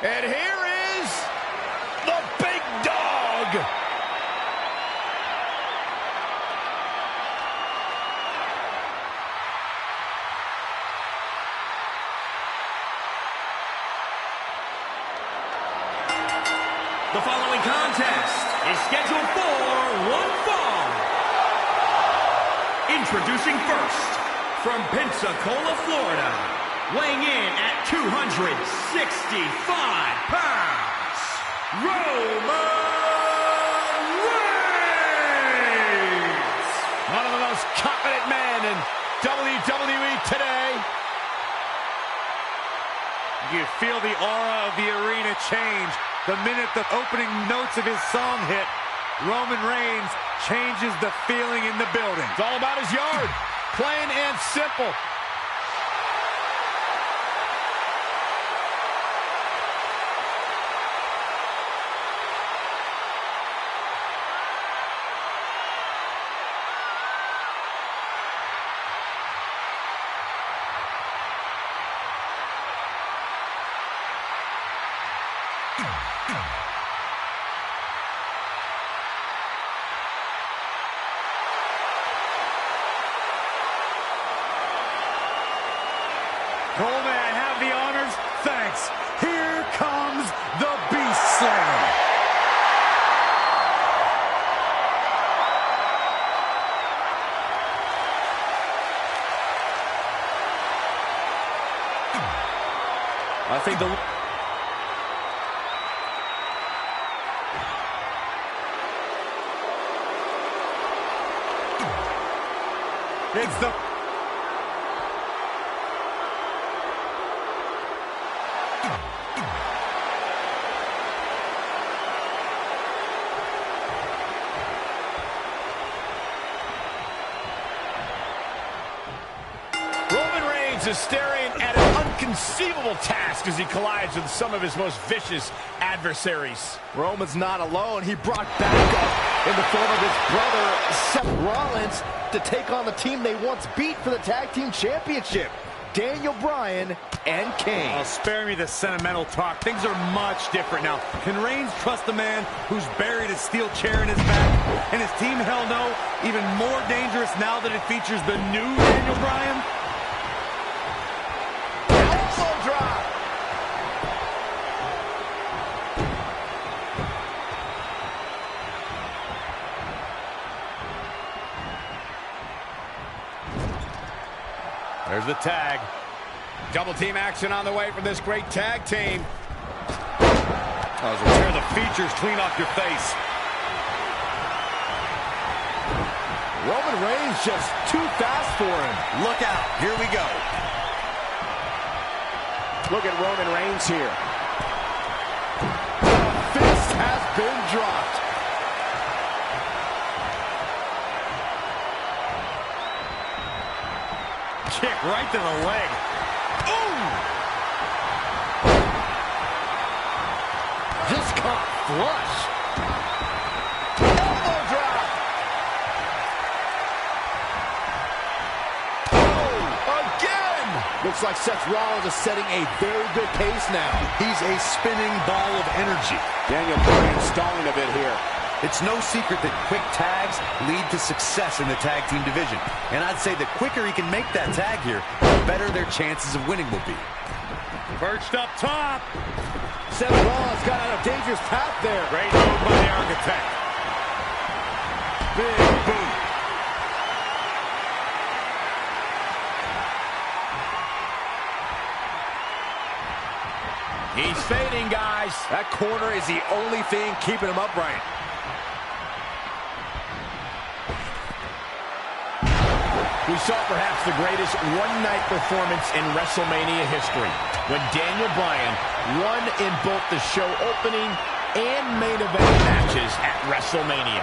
And here is the big dog. The following contest is scheduled for one fall. Introducing first, from Pensacola, Florida, weighing in at 265 pounds, Roman Reigns! One of the most confident men in WWE today. You feel the aura of the arena change the minute the opening notes of his song hit. Roman Reigns changes the feeling in the building. It's all about his yard. Plain and simple. Cole, may I have the honors? Thanks. Here comes the Beast Slayer. I think It's the... is staring at an inconceivable task as he collides with some of his most vicious adversaries. Roman's not alone. He brought backup in the form of his brother, Seth Rollins, to take on the team they once beat for the Tag Team Championship, Daniel Bryan and Kane. Oh, spare me the sentimental talk. Things are much different now. Can Reigns trust a man who's buried a steel chair in his back? And his team, hell no. Even more dangerous now that it features the new Daniel Bryan. There's the tag. Double team action on the way from this great tag team. Oh, as we tear the features clean off your face. Roman Reigns just too fast for him. Look out. Here we go. Look at Roman Reigns here. The fist has been dropped. Kick right to the leg. Ooh! Just caught flush. Elbow drop. Oh, again! Looks like Seth Rollins is setting a very good pace now. He's a spinning ball of energy. Daniel Bryan stalling a bit here. It's no secret that quick tags lead to success in the tag team division. And I'd say the quicker he can make that tag here, the better their chances of winning will be. Perched up top. Seth Rollins got on a dangerous path there. Great move by the Architect. Big boot. He's fading, guys. That corner is the only thing keeping him upright. We saw perhaps the greatest one-night performance in WrestleMania history when Daniel Bryan won in both the show opening and main event matches at WrestleMania.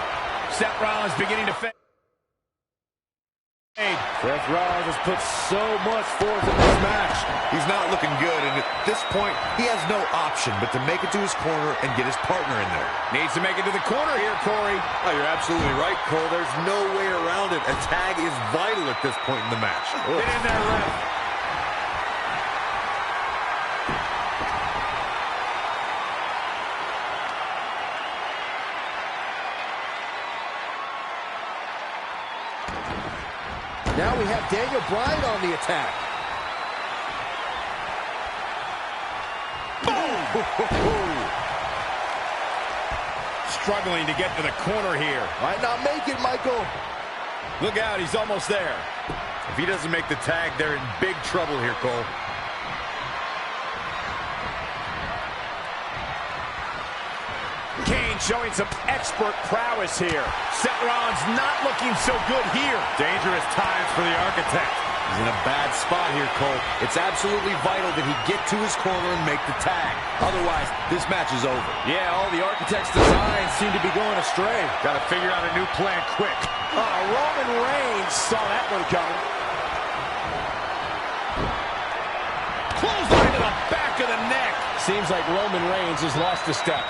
Seth Rollins beginning to fade. Seth Rollins has put so much forth in this match. He's not looking good, and at this point, he has no option but to make it to his corner and get his partner in there. Needs to make it to the corner here, Corey. Oh, you're absolutely right, Cole. There's no way around it. A tag is vital at this point in the match. Get in there, ref. Now we have Daniel Bryan on the attack. Struggling to get to the corner here. Might not make it, Michael. Look out, he's almost there. If he doesn't make the tag, they're in big trouble here, Cole. Kane showing some expert prowess here. Seth Rollins not looking so good here. Dangerous times for the Architect. He's in a bad spot here, Cole. It's absolutely vital that he get to his corner and make the tag. Otherwise, this match is over. Yeah, all the Architect's designs seem to be going astray. Got to figure out a new plan quick. Roman Reigns saw that one coming. Clothesline to the back of the neck. Seems like Roman Reigns has lost a step.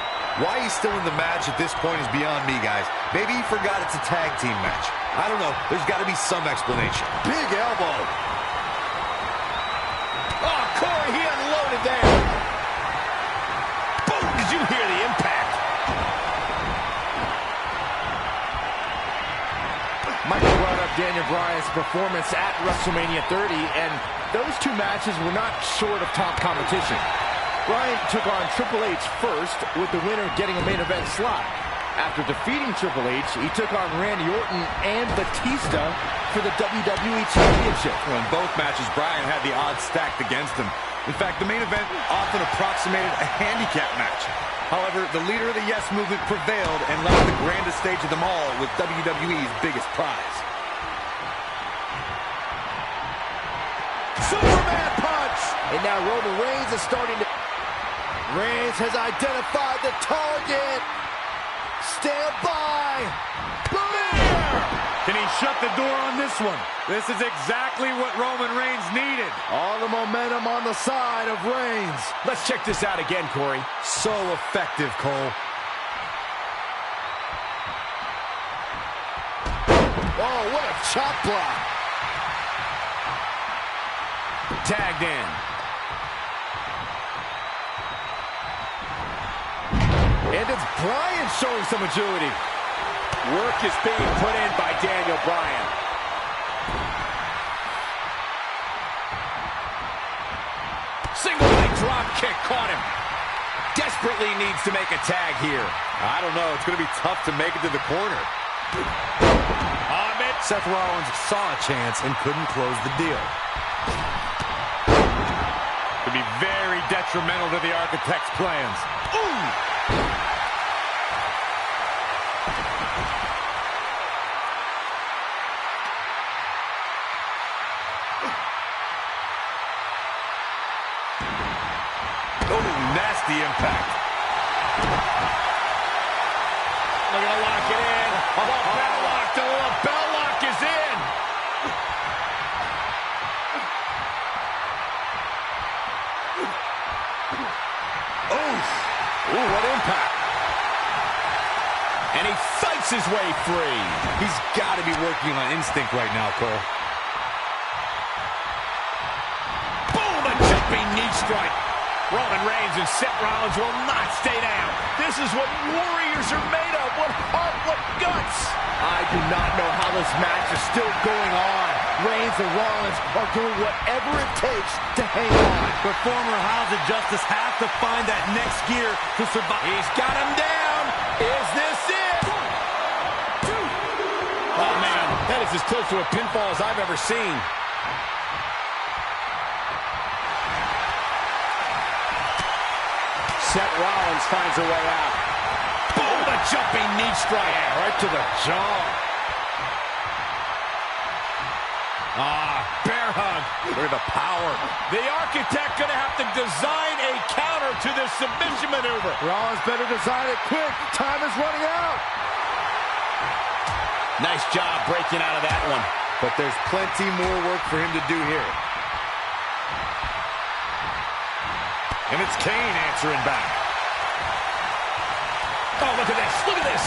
Why he's still in the match at this point is beyond me, guys. Maybe he forgot it's a tag team match. I don't know. There's got to be some explanation. Big elbow. Oh, Corey, he unloaded there. Boom, did you hear the impact? Michael brought up Daniel Bryan's performance at WrestleMania 30, and those two matches were not short of top competition. Bryan took on Triple H first, with the winner getting a main event slot. After defeating Triple H, he took on Randy Orton and Batista for the WWE Championship. Well, in both matches, Bryan had the odds stacked against him. In fact, the main event often approximated a handicap match. However, the leader of the Yes Movement prevailed and left the grandest stage of them all with WWE's biggest prize. Superman punch! And now Roman Reigns is starting to... Reigns has identified the target. Stand by. Boom! Can he shut the door on this one? This is exactly what Roman Reigns needed. All the momentum on the side of Reigns. Let's check this out again, Corey. So effective, Cole. Oh, what a chop block. Tagged in. And it's Bryan showing some agility. Work is being put in by Daniel Bryan. Single leg drop kick caught him. Desperately needs to make a tag here. I don't know. It's going to be tough to make it to the corner. Seth Rollins saw a chance and couldn't close the deal. Could be very detrimental to the Architect's plans. Ooh! Oh, nasty impact. They're going to lock it in. The bell lock. The bell lock is in. Ooh, what impact. And he fights his way free. He's got to be working on instinct right now, Cole. Boom, a jumping knee strike. Roman Reigns and Seth Rollins will not stay down. This is what warriors are made of. What heart, what guts. I do not know how this match is still going on. Reigns and Rollins are doing whatever it takes to hang on. But former House of Justice have to find that next gear to survive. He's got him down. Is this it? 1, 2. Oh, man, that is as close to a pinfall as I've ever seen. Seth Rollins finds a way out. Boom, a jumping knee strike. Yeah, right to the jaw. Bear hug. Look at the power. The Architect gonna have to design a counter to this submission maneuver. Rollins better design it quick. Time is running out. Nice job breaking out of that one. But there's plenty more work for him to do here. And it's Kane answering back. Oh, look at this. Look at this.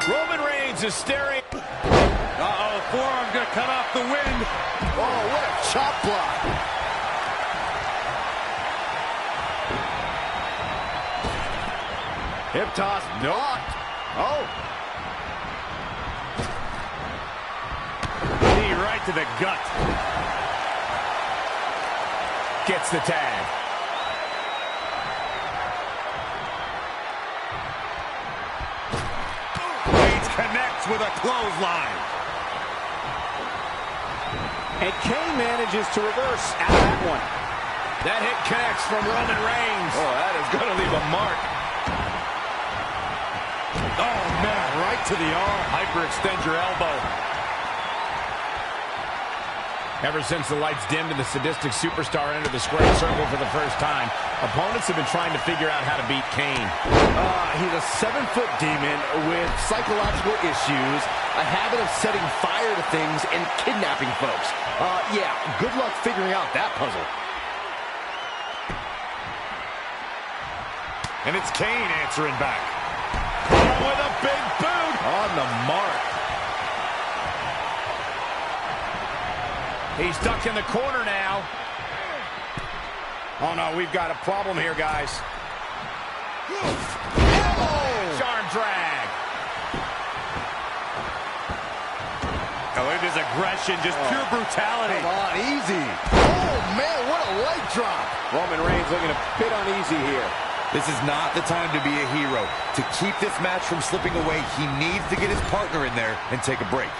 Roman Reigns is staring. Uh-oh, forearm gonna cut off the wind. Oh, what a chop block. Hip toss blocked. Oh. Knee right to the gut. Gets the tag. Reigns connects with a clothesline. And Kane manages to reverse at that one. That hit connects from Roman Reigns. Oh, that is going to leave a mark. Oh, man, right to the arm. Hyperextend your elbow. Ever since the lights dimmed and the sadistic superstar entered the square circle for the first time, opponents have been trying to figure out how to beat Kane. He's a 7-foot demon with psychological issues, a habit of setting fire to things, and kidnapping folks. Yeah, good luck figuring out that puzzle. And it's Kane answering back. With a big boot. On the mark. He's stuck in the corner now. Oh, no, we've got a problem here, guys. Oh! Arm drag. Oh, look at his aggression, just pure brutality. Come on, easy. Oh, man, what a leg drop. Roman Reigns looking a bit uneasy here. This is not the time to be a hero. To keep this match from slipping away, he needs to get his partner in there and take a break.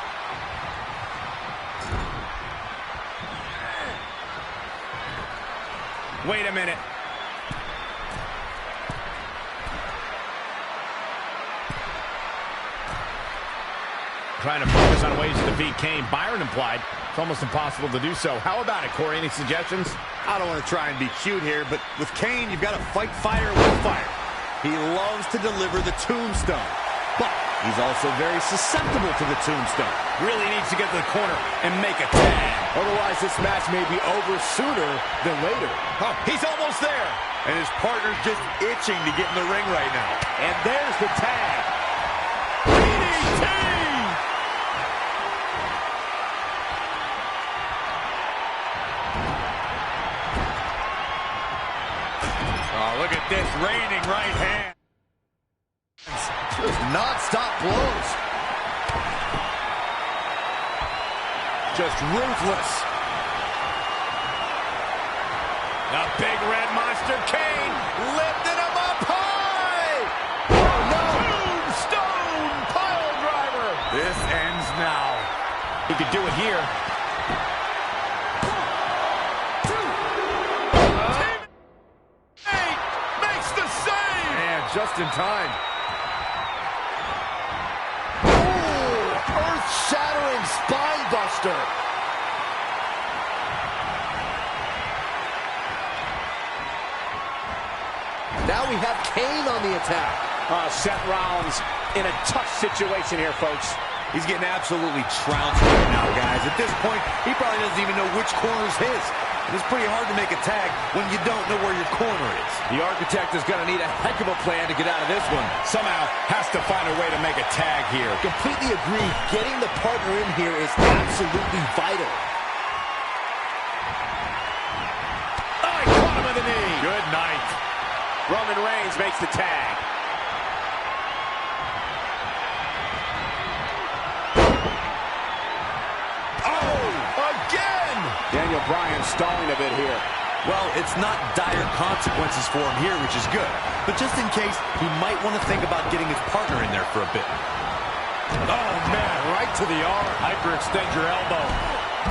Wait a minute. Trying to focus on ways to defeat Kane. Byron implied it's almost impossible to do so. How about it, Corey? Any suggestions? I don't want to try and be cute here, but with Kane, you've got to fight fire with fire. He loves to deliver the tombstone, but he's also very susceptible to the tombstone. Really needs to get to the corner and make a tag. Otherwise, this match may be over sooner than later. Oh, he's almost there. And his partner's just itching to get in the ring right now. And there's the tag. DDT! Oh, look at this reigning right hand. Just non-stop blows. Just ruthless. The big red monster Kane lifting him up high. Oh no! Tombstone pile driver. This ends now. He could do it here. Teammate makes the save. Man, just in time. Earth-shattering spine buster. Now we have Kane on the attack. Seth Rollins in a tough situation here, folks. He's getting absolutely trounced right now, guys. At this point, he probably doesn't even know which corner's his. And it's pretty hard to make a tag when you don't know where your corner is. The architect is going to need a heck of a plan to get out of this one. Somehow has to find a way to make a tag here. Completely agree. Getting the partner in here is absolutely vital. Oh, he caught him with the knee. Good night. Roman Reigns makes the tag. Oh, again! Daniel Bryan stalling a bit here. Well, it's not dire consequences for him here, which is good. But just in case, he might want to think about getting his partner in there for a bit. Oh, man, right to the arm. Hyperextend your elbow.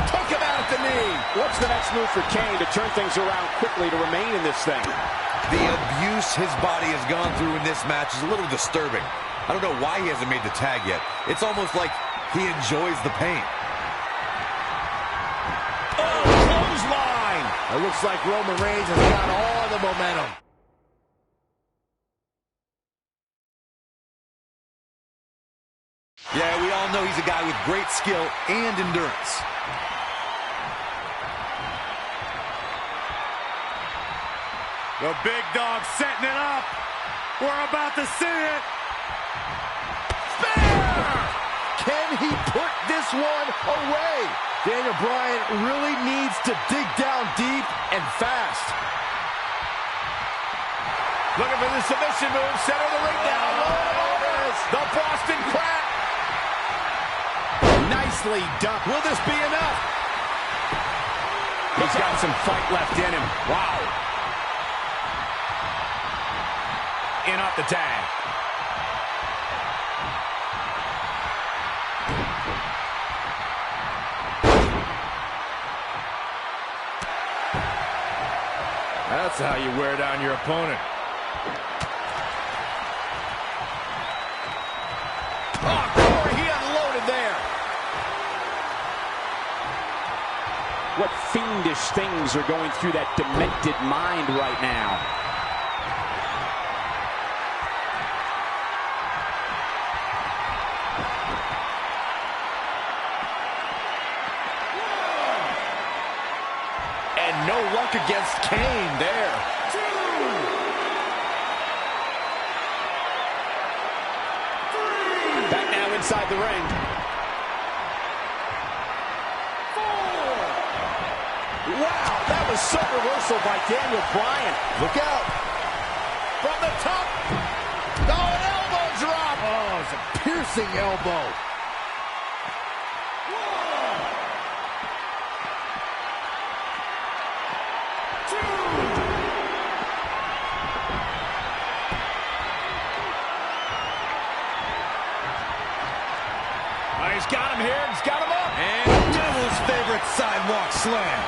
Took him out at the knee. What's the next move for Kane to turn things around quickly to remain in this thing? The abuse his body has gone through in this match is a little disturbing. I don't know why he hasn't made the tag yet. It's almost like he enjoys the pain. Oh, clothesline! It looks like Roman Reigns has got all the momentum. he's a guy with great skill and endurance. The big dog setting it up. We're about to see it. Spear! Can he put this one away? Daniel Bryan really needs to dig down deep and fast. Looking for the submission move. Center of the ring down. The Boston Crab. Nicely done. Will this be enough? He's got some fight left in him. Wow. In off the tag. That's how you wear down your opponent. Oh, Corey, he unloaded there. What fiendish things are going through that demented mind right now? And no luck against Kane there. Back now inside the ring. 4. Wow, that was some reversal by Daniel Bryan. Look out. From the top. Oh, an elbow drop. Oh, it's a piercing elbow. He's got him here. He's got him up. And Devil's favorite sidewalk slam.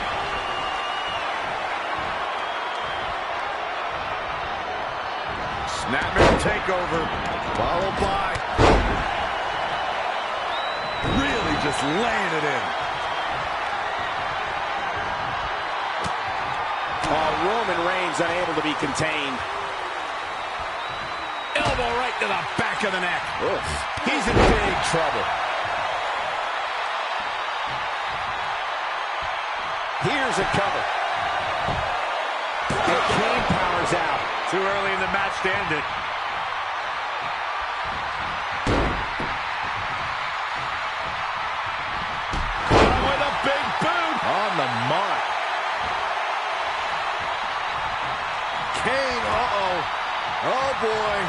Snapmare takeover. Followed by. Really just laying it in. Roman Reigns unable to be contained. Elbow right to the back of the neck. Oof. He's in big trouble. Here's a cover. And Kane powers out. Too early in the match to end it. With a big boot. On the mark. Kane, uh-oh. Oh, boy.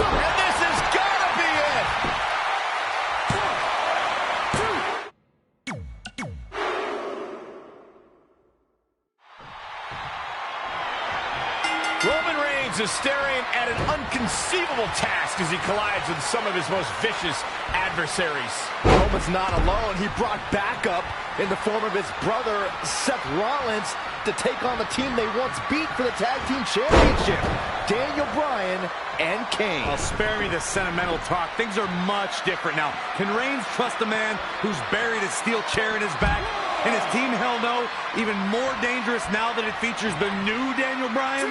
And this has got to be it. Roman Reigns is staring at an unconceivable task as he collides with some of his most vicious adversaries. Roman's not alone. He brought backup in the form of his brother, Seth Rollins, to take on the team they once beat for the Tag Team Championship, Daniel Bryan and Kane. Well, spare me the sentimental talk. Things are much different now. Can Reigns trust a man who's buried a steel chair in his back? And his team, hell no, even more dangerous now that it features the new Daniel Bryan?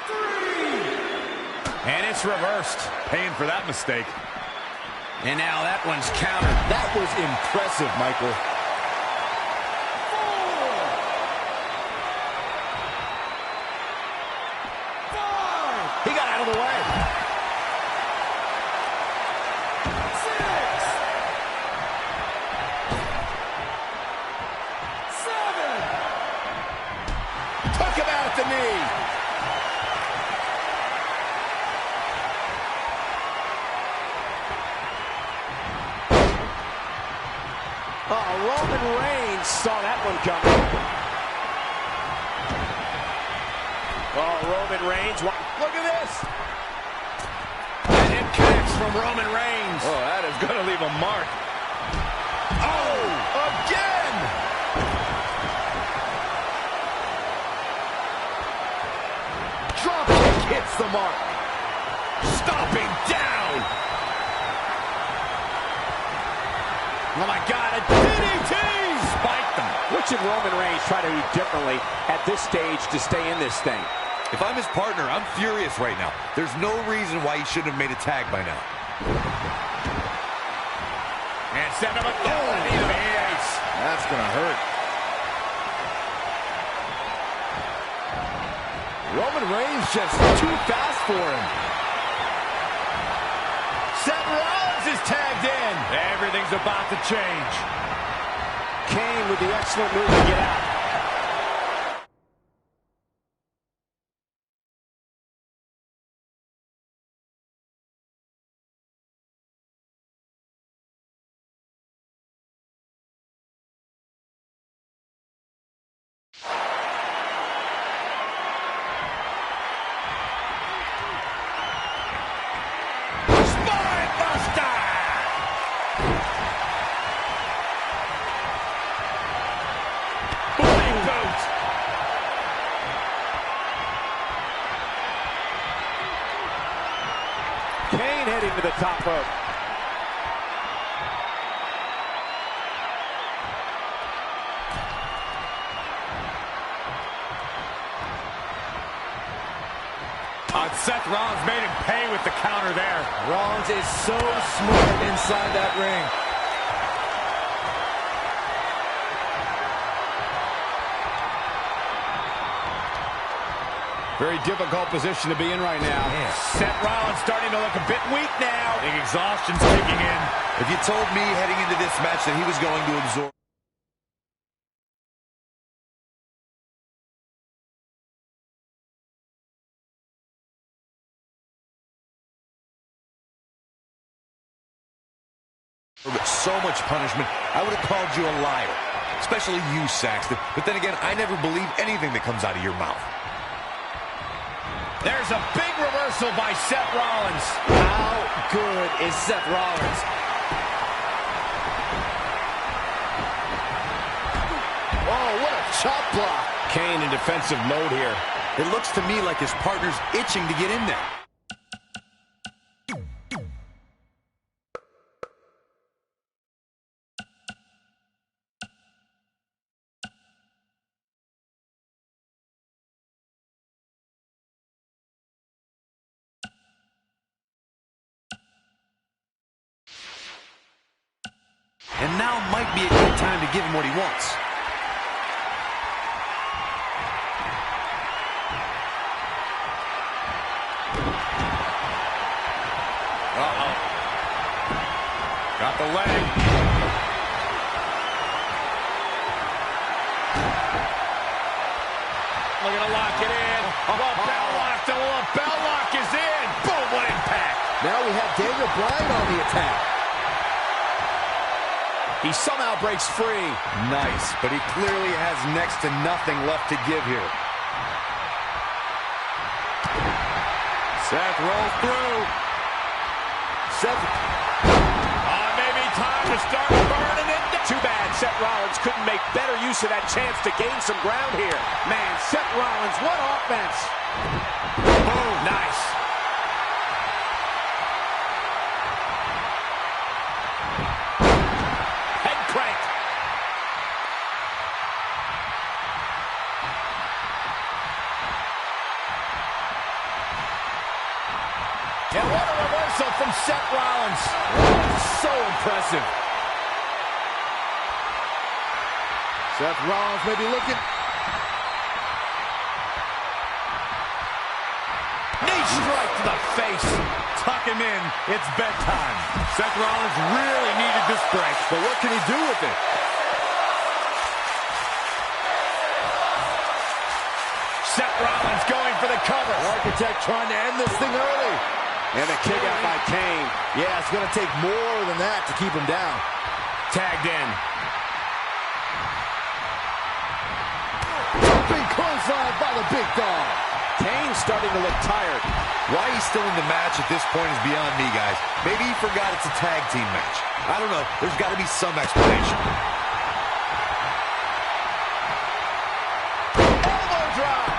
3. And it's reversed. Paying for that mistake. And now that one's countered. That was impressive, Michael. 4. 5. He got out of the way. 6. 7. Took him out at the knee. Roman Reigns saw that one coming. Oh, Roman Reigns. Look at this. And hip connects from Roman Reigns. Oh, that is going to leave a mark. Oh, again. Drop kick hits the mark. Stomping down. Oh, my God, a DDT! Spiked them. What should Roman Reigns try to do differently at this stage to stay in this thing? If I'm his partner, I'm furious right now. There's no reason why he shouldn't have made a tag by now. And send him a face. That's going to hurt. Roman Reigns just too fast for him. Seth Rollins is tagged in. Everything's about to change. Kane with the excellent move to get out. Kane heading to the top rope. Seth Rollins made him pay with the counter there. Rollins is so smart inside that ring. Very difficult position to be in right now. Man. Seth Rollins starting to look a bit weak now. I think exhaustion's kicking in. If you told me heading into this match that he was going to absorb so much punishment, I would have called you a liar. Especially you, Saxton. But then again, I never believe anything that comes out of your mouth. There's a big reversal by Seth Rollins. How good is Seth Rollins? Oh, what a chop block. Kane in defensive mode here. It looks to me like his partner's itching to get in there. And now might be a good time to give him what he wants. Uh-oh. Got the leg. Looking to lock it in. Lapel lock. The lapel lock is in. Boom, what impact. Now we have Daniel Bryan on the attack. He somehow breaks free. Nice, but he clearly has next to nothing left to give here. Seth rolls through. Seth. Maybe time to start burning it. Too bad Seth Rollins couldn't make better use of that chance to gain some ground here. Man, Seth Rollins, what offense. Boom, nice. Head crank. And what a reversal from Seth Rollins. So impressive. Seth Rollins may be looking. Knee strike to the face. Tuck him in. It's bedtime. Seth Rollins really needed this break. But what can he do with it? Seth Rollins going for the cover. Architect trying to end this thing early. And a kick out by Kane. Yeah, it's going to take more than that to keep him down. Tagged in. Jumping clothesline by the big dog. Kane's starting to look tired. Why he's still in the match at this point is beyond me, guys. Maybe he forgot it's a tag team match. I don't know. There's got to be some explanation. Elbow drop.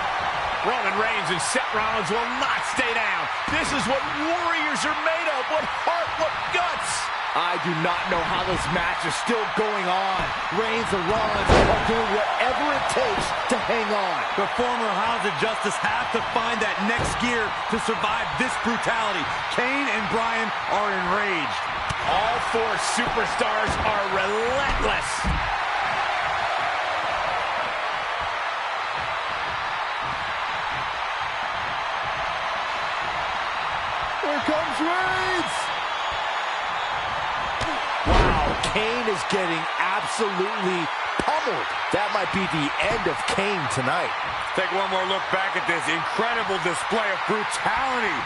Roman Reigns and Seth Rollins will not stay down. This is what warriors are made of. What heart, what guts. I do not know how this match is still going on. Reigns and Rollins are doing whatever it takes to hang on. The former House of Justice have to find that next gear to survive this brutality. Kane and Bryan are enraged. All four superstars are relentless. Here comes Reigns! Wow, Kane is getting absolutely pummeled. That might be the end of Kane tonight. Take one more look back at this incredible display of brutality.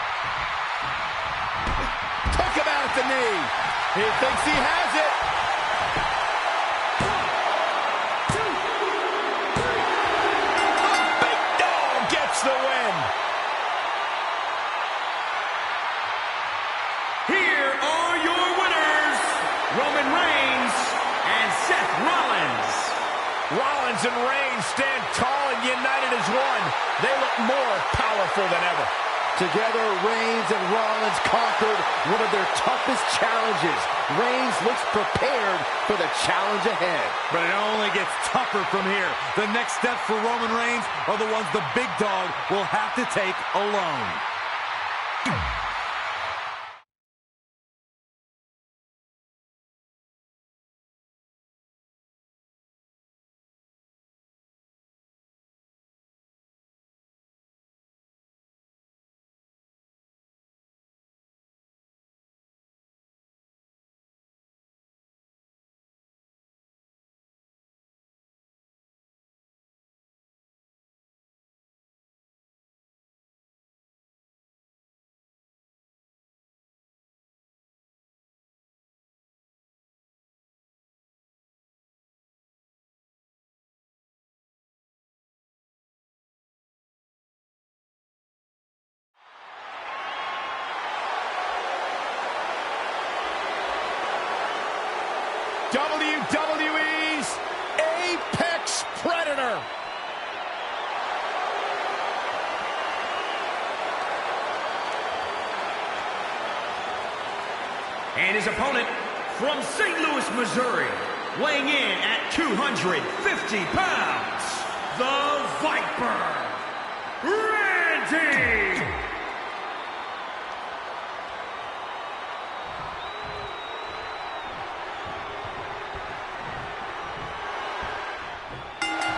Took him out at the knee. He thinks he has it. Big Dog gets the win. Here are your winners, Roman Reigns and Seth Rollins. Rollins and Reigns stand tall and united as one. They look more powerful than ever. Together, Reigns and Rollins conquered one of their toughest challenges. Reigns looks prepared for the challenge ahead. But it only gets tougher from here. The next steps for Roman Reigns are the ones the big dog will have to take alone. WWE's Apex Predator. And his opponent from St. Louis, Missouri, weighing in at 250 pounds, the Viper, Randy!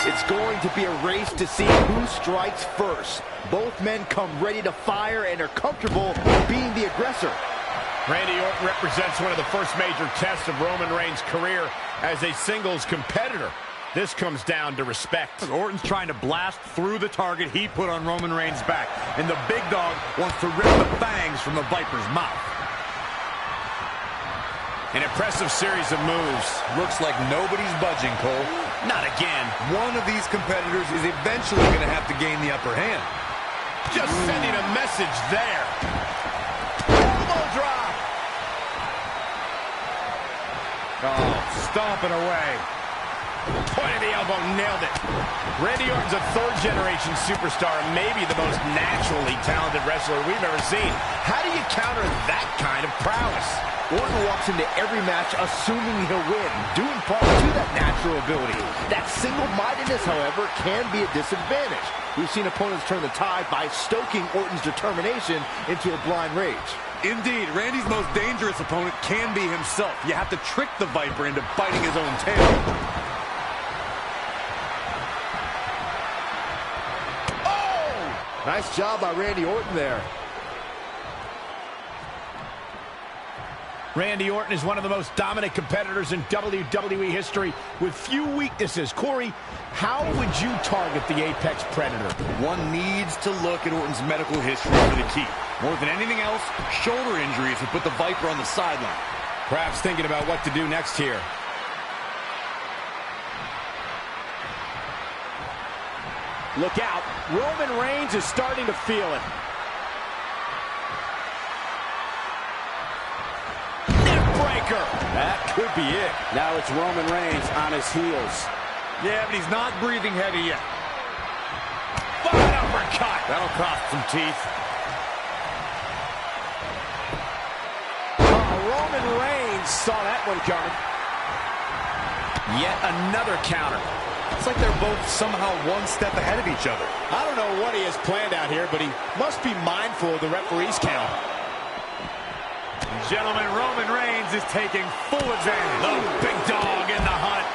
It's going to be a race to see who strikes first. Both men come ready to fire and are comfortable being the aggressor. Randy Orton represents one of the first major tests of Roman Reigns' career as a singles competitor. This comes down to respect. Orton's trying to blast through the target he put on Roman Reigns' back, and the big dog wants to rip the fangs from the Viper's mouth. An impressive series of moves. Looks like nobody's budging, Cole. Not again. One of these competitors is eventually going to have to gain the upper hand. Just sending a message there. Elbow drop. Oh, stomping away. Point of the elbow, nailed it. Randy Orton's a third-generation superstar, maybe the most naturally talented wrestler we've ever seen. How do you counter that kind of prowess? Orton walks into every match assuming he'll win, due in part to that natural ability. That single-mindedness, however, can be a disadvantage. We've seen opponents turn the tide by stoking Orton's determination into a blind rage. Indeed, Randy's most dangerous opponent can be himself. You have to trick the Viper into biting his own tail. Oh! Nice job by Randy Orton there. Randy Orton is one of the most dominant competitors in WWE history with few weaknesses. Corey, how would you target the Apex Predator? One needs to look at Orton's medical history for the key. More than anything else, shoulder injuries have put the Viper on the sideline. Perhaps thinking about what to do next here. Look out. Roman Reigns is starting to feel it. That could be it. Now it's Roman Reigns on his heels. Yeah, but he's not breathing heavy yet. Fine uppercut. That'll cost some teeth. Roman Reigns that one coming. Yet another counter. It's like they're both somehow one step ahead of each other. I don't know what he has planned out here, but he must be mindful of the referee's count. Gentlemen, Roman Reigns is taking full advantage. The big dog in the hunt.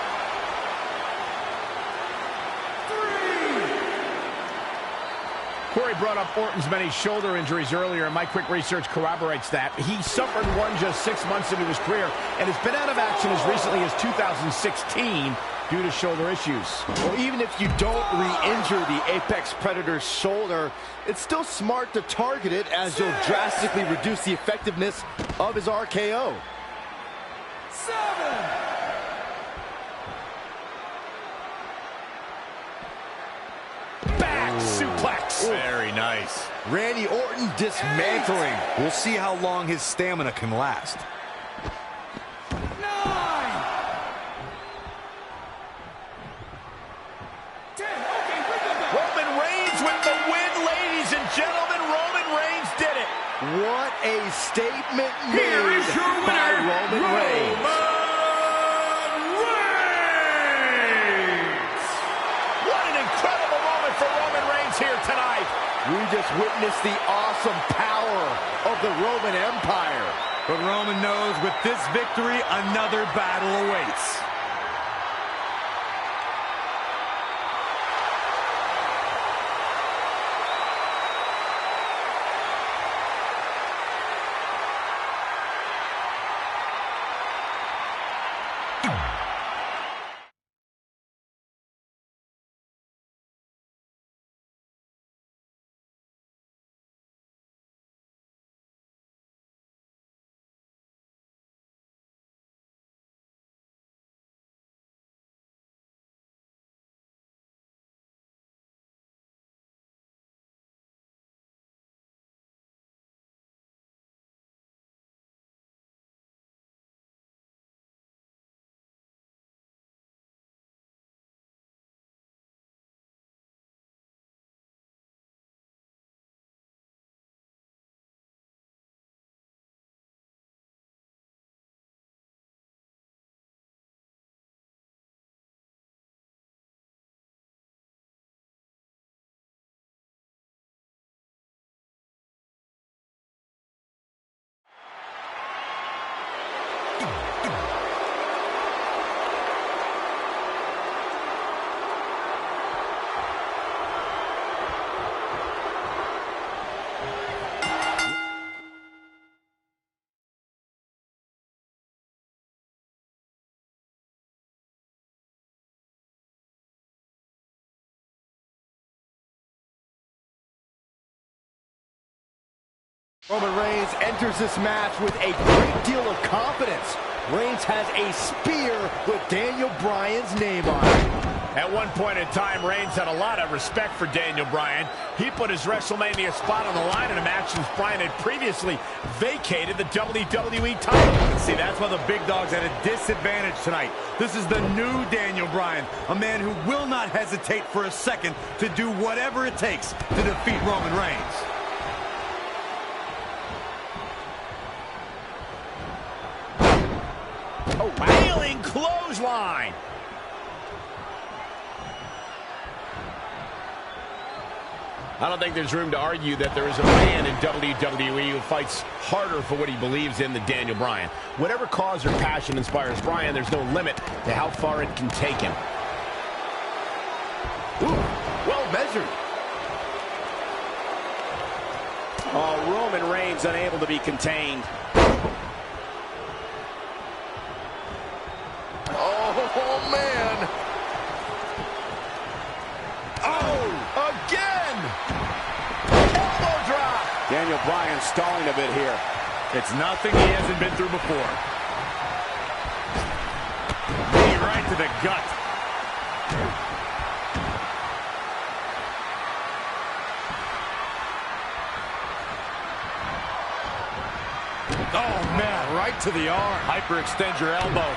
Corey brought up Orton's many shoulder injuries earlier, and my quick research corroborates that. He suffered one just 6 months into his career and has been out of action as recently as 2016 due to shoulder issues. Well, even if you don't re-injure the Apex Predator's shoulder, it's still smart to target it as you'll drastically reduce the effectiveness of his RKO. 7. Back suplex. Ooh. Very nice. Randy Orton dismantling. We'll see how long his stamina can last. 9. 10. Okay, bring them back. Roman Reigns with the win, ladies and gentlemen. Roman Reigns did it. What a statement Here made is your by winner, Roman Reigns. What an incredible moment for Roman Reigns here tonight. We just witnessed the awesome power of the Roman Empire. But Roman knows with this victory, another battle awaits. Roman Reigns enters this match with a great deal of confidence. Reigns has a spear with Daniel Bryan's name on it. At one point in time, Reigns had a lot of respect for Daniel Bryan. He put his WrestleMania spot on the line in a match since Bryan had previously vacated the WWE title. See, that's why the big dog's at a disadvantage tonight. This is the new Daniel Bryan, a man who will not hesitate for a second to do whatever it takes to defeat Roman Reigns. A wailing clothesline. I don't think there's room to argue that there is a man in WWE who fights harder for what he believes in than Daniel Bryan. Whatever cause or passion inspires Bryan, there's no limit to how far it can take him. Ooh, well measured. Oh, Roman Reigns unable to be contained. Oh, man. Oh, again. Elbow drop. Daniel Bryan stalling a bit here. It's nothing he hasn't been through before. Knee right to the gut. Oh, man, right to the arm. Hyperextend your elbow.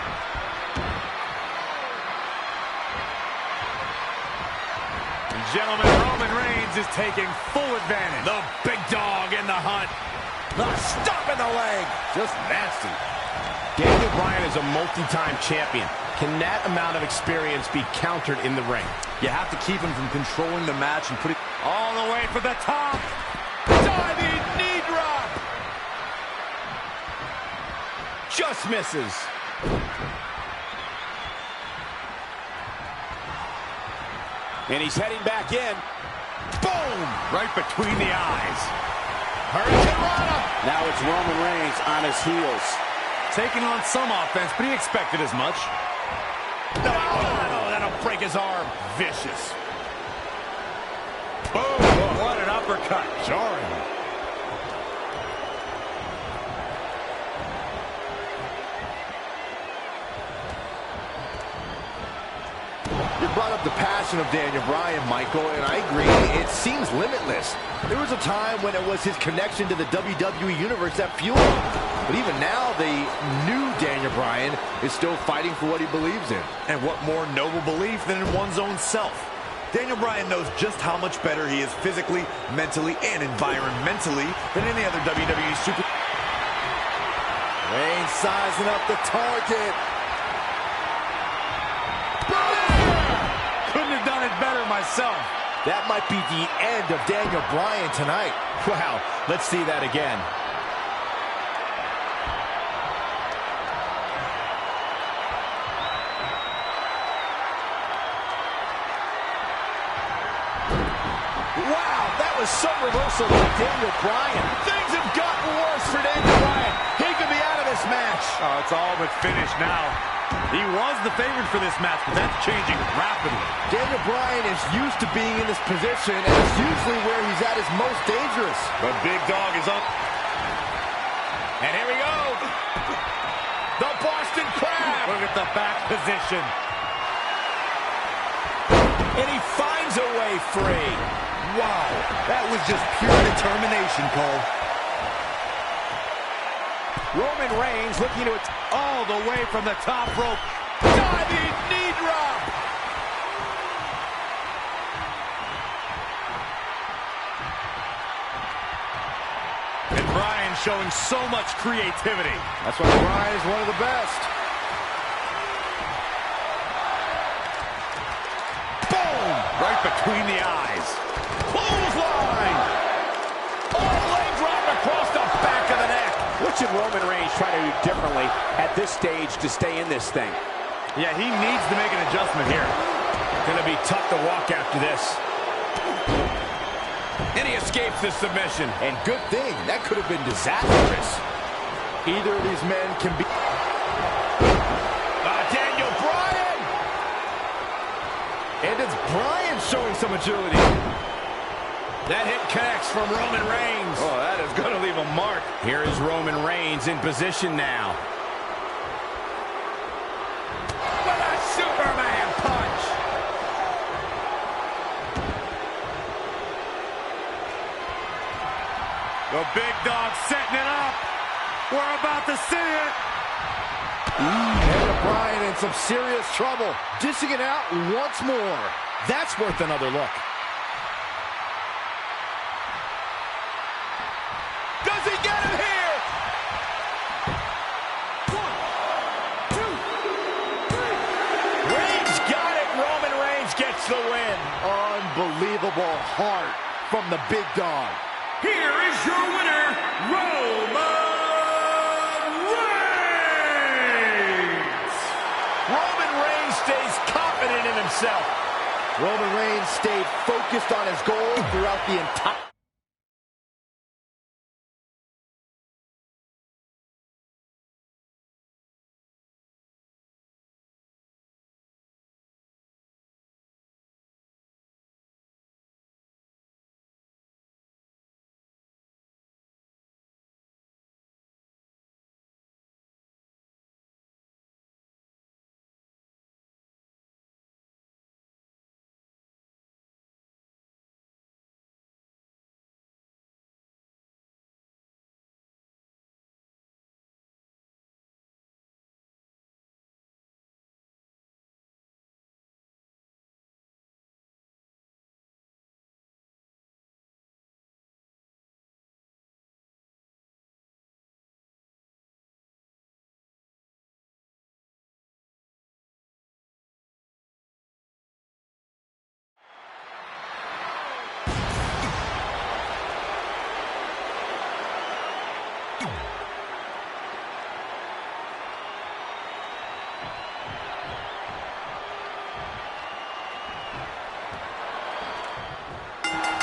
Gentlemen, Roman Reigns is taking full advantage. The big dog in the hunt. The stop in the leg. Just nasty. Daniel Bryan is a multi-time champion. Can that amount of experience be countered in the ring? You have to keep him from controlling the match and putting All the way for the top. Diving knee drop. Just misses. And he's heading back in. Boom! Right between the eyes. Hurricane Rana. Now it's Roman Reigns on his heels. Taking on some offense, but he expected as much. No, that'll break his arm. Vicious. Boom! What an uppercut. Jarring. You brought up the passion of Daniel Bryan, Michael, and I agree, it seems limitless. There was a time when it was his connection to the WWE Universe that fueled him. But even now, the new Daniel Bryan is still fighting for what he believes in. And what more noble belief than in one's own self? Daniel Bryan knows just how much better he is physically, mentally, and environmentally than any other WWE super... Reigns sizing up the target. Couldn't have done it better myself. That might be the end of Daniel Bryan tonight. Wow, let's see that again. Wow, that was some reversal by Daniel Bryan. Things have gotten worse for Daniel Bryan. He could be out of this match. Oh, it's all but finished now. He was the favorite for this match, but that's changing rapidly. Daniel Bryan is used to being in this position, and it's usually where he's at his most dangerous. The big dog is up. And here we go. The Boston Crab. Look at the back position. And he finds a way free. Wow, that was just pure determination, Cole. Roman Reigns looking to it All the way from the top rope. Diving knee drop. And Bryan showing so much creativity. That's why Bryan is one of the best. Boom! Right between the eyes. Clothesline. Oh, leg drop across the back of the neck. What should Roman Reigns try to do differently at this stage to stay in this thing? Yeah, he needs to make an adjustment here. Gonna be tough to walk after this. And he escapes the submission. And good thing, that could have been disastrous. Either of these men can be... Daniel Bryan! And it's Bryan showing some agility. That hit connects from Roman Reigns. Oh, that is going to leave a mark. Here is Roman Reigns in position now. With a Superman punch. The big dog setting it up. We're about to see it. Daniel Bryan in some serious trouble. Dishing it out once more. That's worth another look. Does he get him here? 1, 2, 3. Reigns got it. Roman Reigns gets the win. Unbelievable heart from the big dog. Here is your winner, Roman Reigns! Roman Reigns stays confident in himself. Roman Reigns stayed focused on his goal throughout the entire...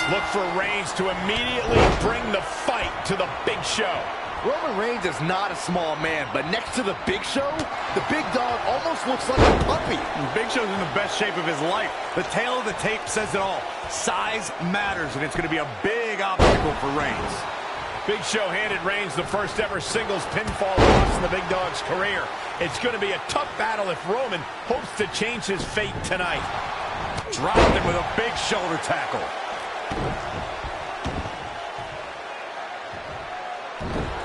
Look for Reigns to immediately bring the fight to the Big Show. Roman Reigns is not a small man, but next to the Big Show, the big dog almost looks like a puppy. Big Show's in the best shape of his life. The tail of the tape says it all. Size matters, and it's going to be a big obstacle for Reigns. Big Show handed Reigns the first ever singles pinfall loss in the Big Dog's career. It's going to be a tough battle if Roman hopes to change his fate tonight. Dropped him with a big shoulder tackle.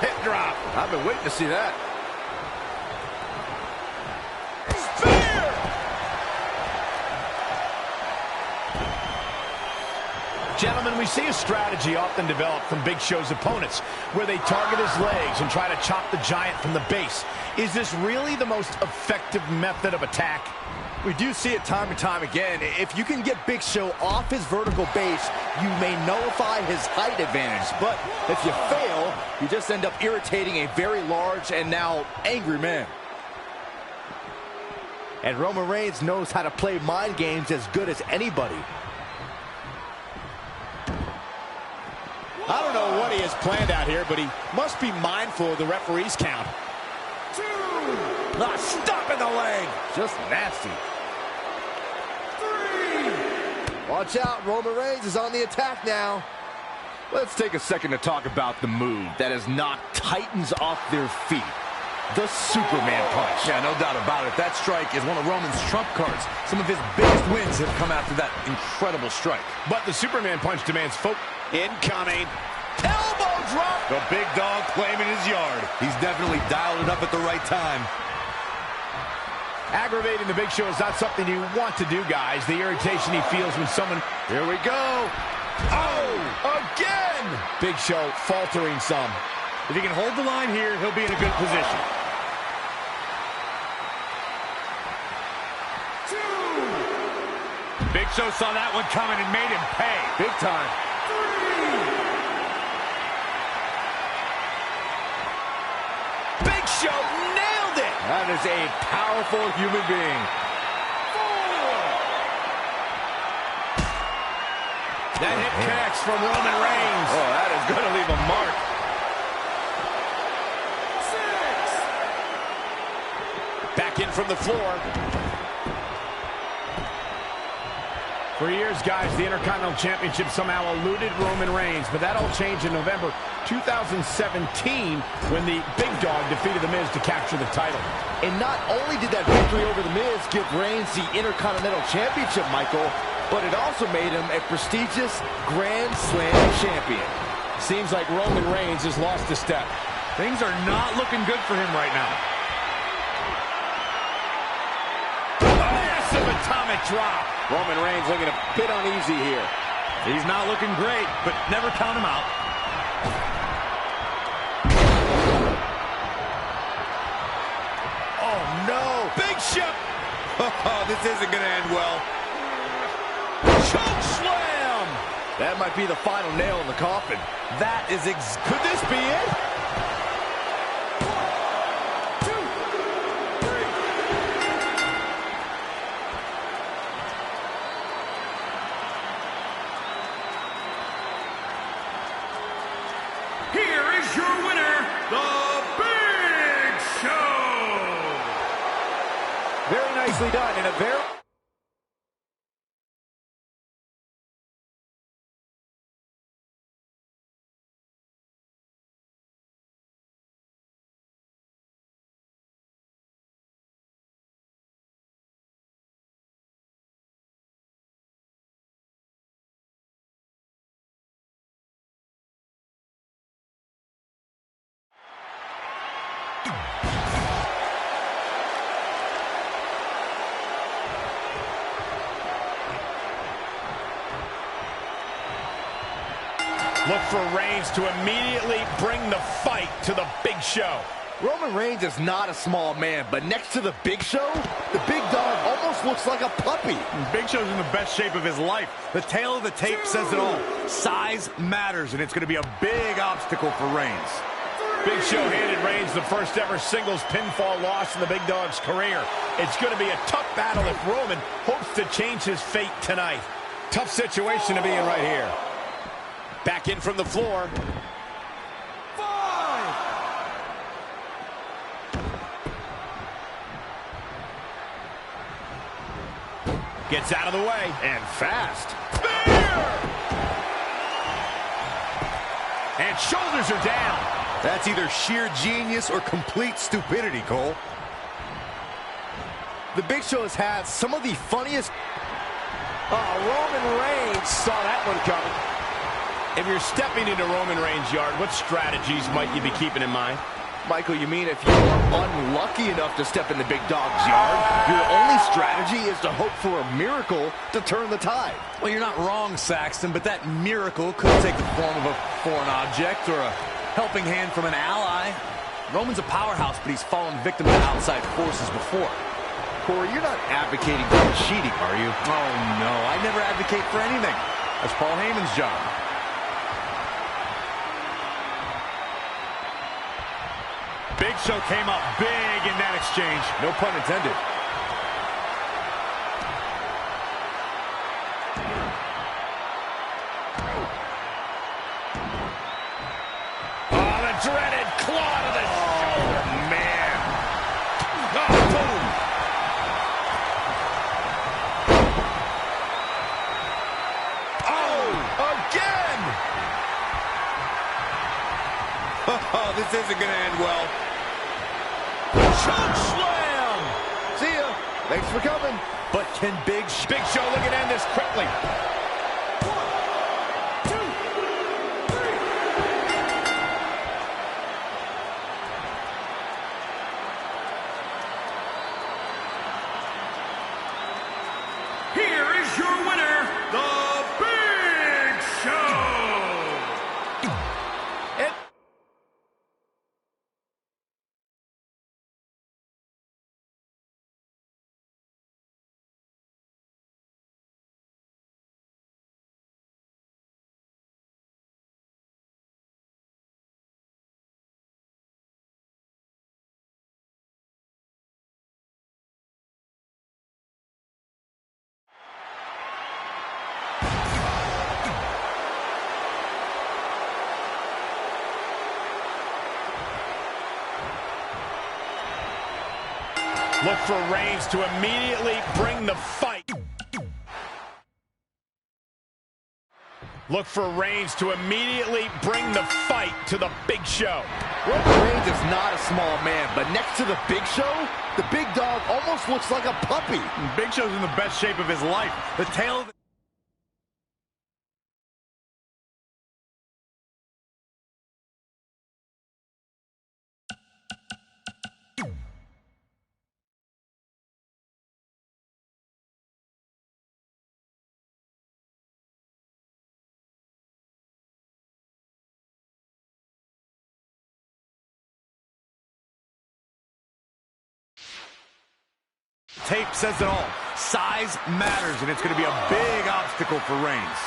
Hip drop. I've been waiting to see that. Spear! Gentlemen, we see a strategy often developed from Big Show's opponents where they target his legs and try to chop the giant from the base. Is this really the most effective method of attack? We do see it time and time again. If you can get Big Show off his vertical base, you may nullify his height advantage. But if you fail, you just end up irritating a very large and now angry man. And Roman Reigns knows how to play mind games as good as anybody. I don't know what he has planned out here, but he must be mindful of the referee's count. Stop in the leg. Just nasty. Watch out, Roman Reigns is on the attack now. Let's take a second to talk about the move that has knocked Titans off their feet. The Superman punch. Yeah, no doubt about it. That strike is one of Roman's trump cards. Some of his biggest wins have come after that incredible strike. But the Superman punch demands focus. Incoming. Elbow drop. The Big Dog claiming his yard. He's definitely dialed it up at the right time. Aggravating the Big Show is not something you want to do, guys. The irritation he feels when someone... Here we go. Oh, again! Big Show faltering some. If he can hold the line here, he'll be in a good position. Big Show saw that one coming and made him pay. Big time. Big Show nailed it! That is a powerful human being. That hip connects from Roman Reigns. Oh, that is going to leave a mark. 6. Back in from the floor. For years, guys, the Intercontinental Championship somehow eluded Roman Reigns, but that all changed in November 2017 when the Big Dog defeated The Miz to capture the title. And not only did that victory over The Miz give Reigns the Intercontinental Championship, Michael, but it also made him a prestigious Grand Slam champion. Seems like Roman Reigns has lost a step. Things are not looking good for him right now. Massive atomic drop. Roman Reigns looking a bit uneasy here. He's not looking great, but never count him out. Oh, no. Big Show. Oh, this isn't going to end well. Choke slam. That might be the final nail in the coffin. That is Could this be it? Here is your winner, the Big Show. Very nicely done in a very... Look for Reigns to immediately bring the fight to the Big Show. Roman Reigns is not a small man, but next to the Big Show, the Big Dog almost looks like a puppy. Big Show's in the best shape of his life. The tail of the tape says it all. Size matters, and it's going to be a big obstacle for Reigns. Big Show handed Reigns the first ever singles pinfall loss in the Big Dog's career. It's going to be a tough battle if Roman hopes to change his fate tonight. Tough situation to be in right here. Back in from the floor. 5. Gets out of the way. And fast. Spear! And shoulders are down. That's either sheer genius or complete stupidity, Cole. The Big Show has had some of the funniest... Roman Reigns saw that one coming. If you're stepping into Roman Reigns' yard, what strategies might you be keeping in mind? Michael, you mean if you're unlucky enough to step in the big dog's yard, your only strategy is to hope for a miracle to turn the tide? Well, you're not wrong, Saxton, but that miracle could take the form of a foreign object or a helping hand from an ally. Roman's a powerhouse, but he's fallen victim to outside forces before. Corey, you're not advocating for cheating, are you? Oh, no, I never advocate for anything. That's Paul Heyman's job. Big Show came up big in that exchange. No pun intended. Oh, the dreaded claw to the shoulder, man. Oh, boom. Oh, again. Oh, this isn't going to end well. Choke slam. See ya. Thanks for coming. But can Big Show looking to end this quickly. 1, 2, 3. Here is your winner, the Big Show. Look for Reigns to immediately bring the fight. Look for Reigns to immediately bring the fight to the Big Show. Roman Reigns is not a small man, but next to the Big Show, the big dog almost looks like a puppy. Big Show's in the best shape of his life. The tail of tape says it all. Size matters, and it's going to be a big obstacle for Reigns.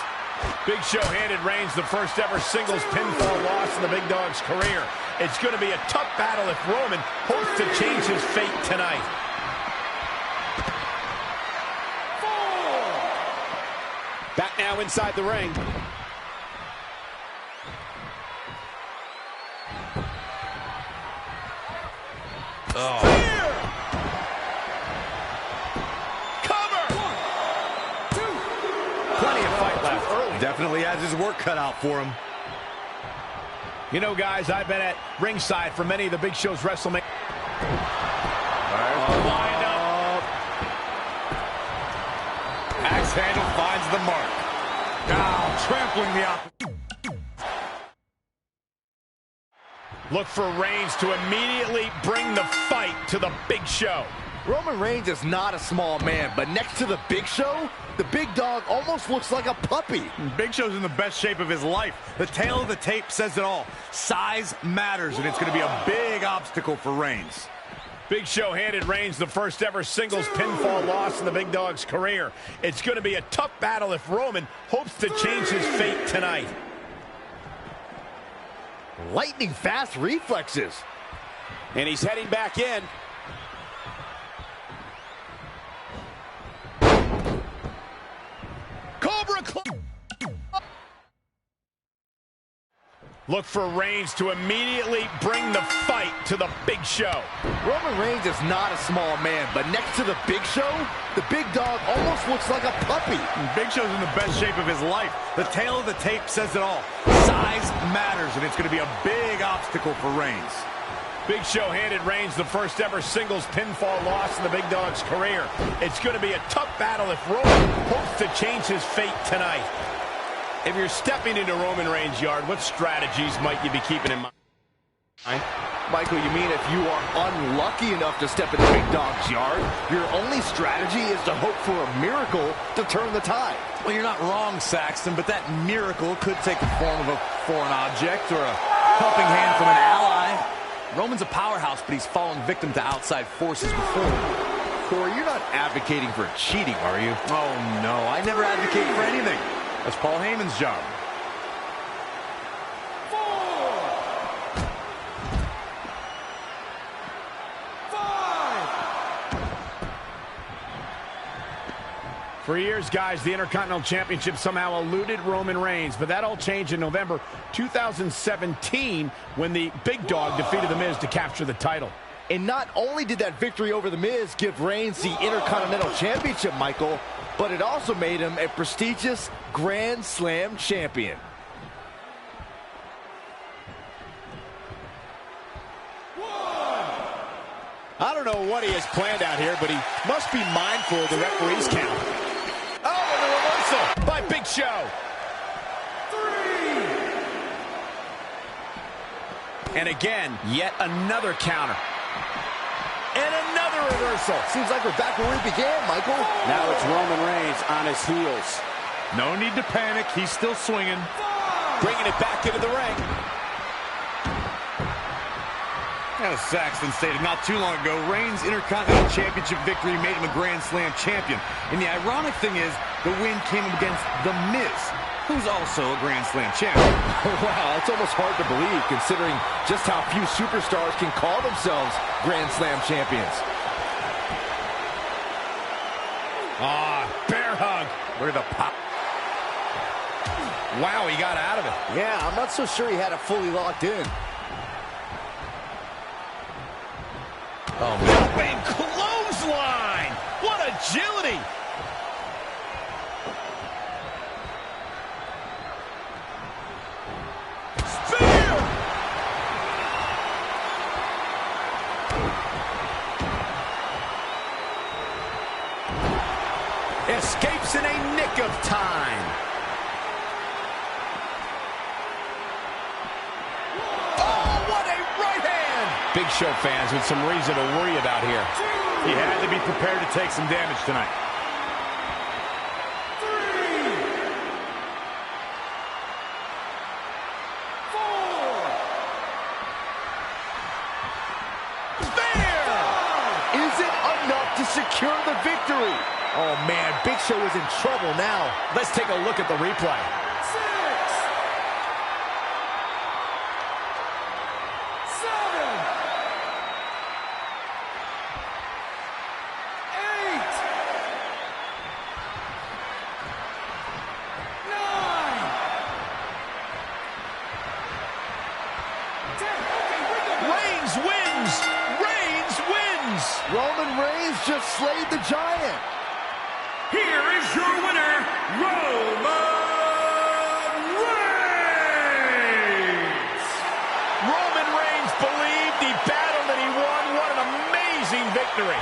Big Show handed Reigns the first ever singles pinfall loss in the Big Dog's career. It's going to be a tough battle if Roman hopes to change his fate tonight. 4. Back now inside the ring. Plenty of fight left. Definitely has his work cut out for him. You know, guys, I've been at ringside for many of the Big Show's WrestleMania. Lined up. Axe handle finds the mark. Now trampling the opposition. Look for Reigns to immediately bring the fight to the Big Show. Roman Reigns is not a small man, but next to the Big Show, the big dog almost looks like a puppy. Big Show's in the best shape of his life. The tail of the tape says it all. Size matters, and it's going to be a big obstacle for Reigns. Big Show handed Reigns the first ever singles pinfall loss in the Big Dog's career. It's going to be a tough battle if Roman hopes to change his fate tonight. Lightning fast reflexes. And he's heading back in. Cobra Clutch. Look for Reigns to immediately bring the fight to the Big Show. Roman Reigns is not a small man, but next to the Big Show, the big dog almost looks like a puppy. Big Show's in the best shape of his life. The tail of the tape says it all. Size matters, and it's going to be a big obstacle for Reigns. Big Show handed Reigns the first ever singles pinfall loss in the Big Dog's career. It's going to be a tough battle if Roman hopes to change his fate tonight. If you're stepping into Roman Reigns' yard, what strategies might you be keeping in mind? Michael, you mean if you are unlucky enough to step in the Big Dog's yard, your only strategy is to hope for a miracle to turn the tide? Well, you're not wrong, Saxton, but that miracle could take the form of a foreign object or a helping hand from an ally. Roman's a powerhouse, but he's fallen victim to outside forces before. Corey, you're not advocating for cheating, are you? Oh, no, I never advocate for anything. That's Paul Heyman's job. 4, 5. For years, guys, the Intercontinental Championship somehow eluded Roman Reigns, but that all changed in November 2017 when the Big Dog defeated The Miz to capture the title. And not only did that victory over The Miz give Reigns the Intercontinental Championship, Michael, but it also made him a prestigious Grand Slam champion. I don't know what he has planned out here, but he must be mindful of the referee's count. Oh, and the reversal by Big Show. 3. And again, yet another counter. And another reversal. Seems like we're back where we began, Michael. Now it's Roman Reigns on his heels. No need to panic. He's still swinging. Bringing it back into the ring. As Saxton stated not too long ago, Reigns' Intercontinental Championship victory made him a Grand Slam champion. And the ironic thing is, the win came against The Miz, who's also a Grand Slam champion. Wow, that's almost hard to believe, considering just how few superstars can call themselves Grand Slam champions. Bear hug. Look at the pop. Wow, he got out of it. Yeah, I'm not so sure he had it fully locked in. Oh, man. Clothesline. What agility. Spear. Escapes in a nick of time. Big Show fans with some reason to worry about here. He had to be prepared to take some damage tonight. 3, 4. Spear! Is it enough to secure the victory? Oh, man, Big Show is in trouble now. Let's take a look at the replay. 6, 7. 10. Reigns wins! Reigns wins! Roman Reigns just slayed the giant. Here is your winner, Roman Reigns! Roman Reigns believed he battled and he won. What an amazing victory.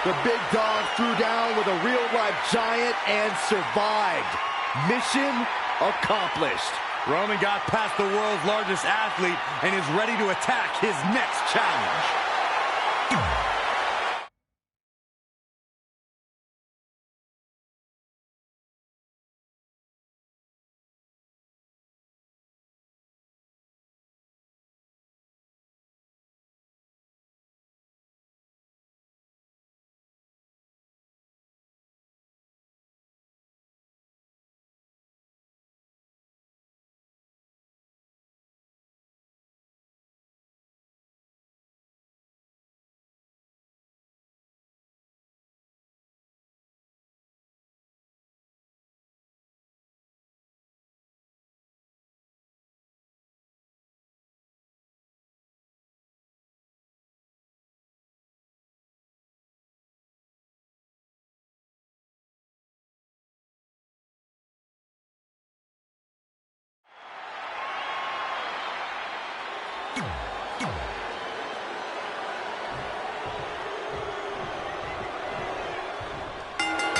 The Big Dog threw down with a real-life giant and survived. Mission accomplished. Roman got past the world's largest athlete and is ready to attack his next challenge.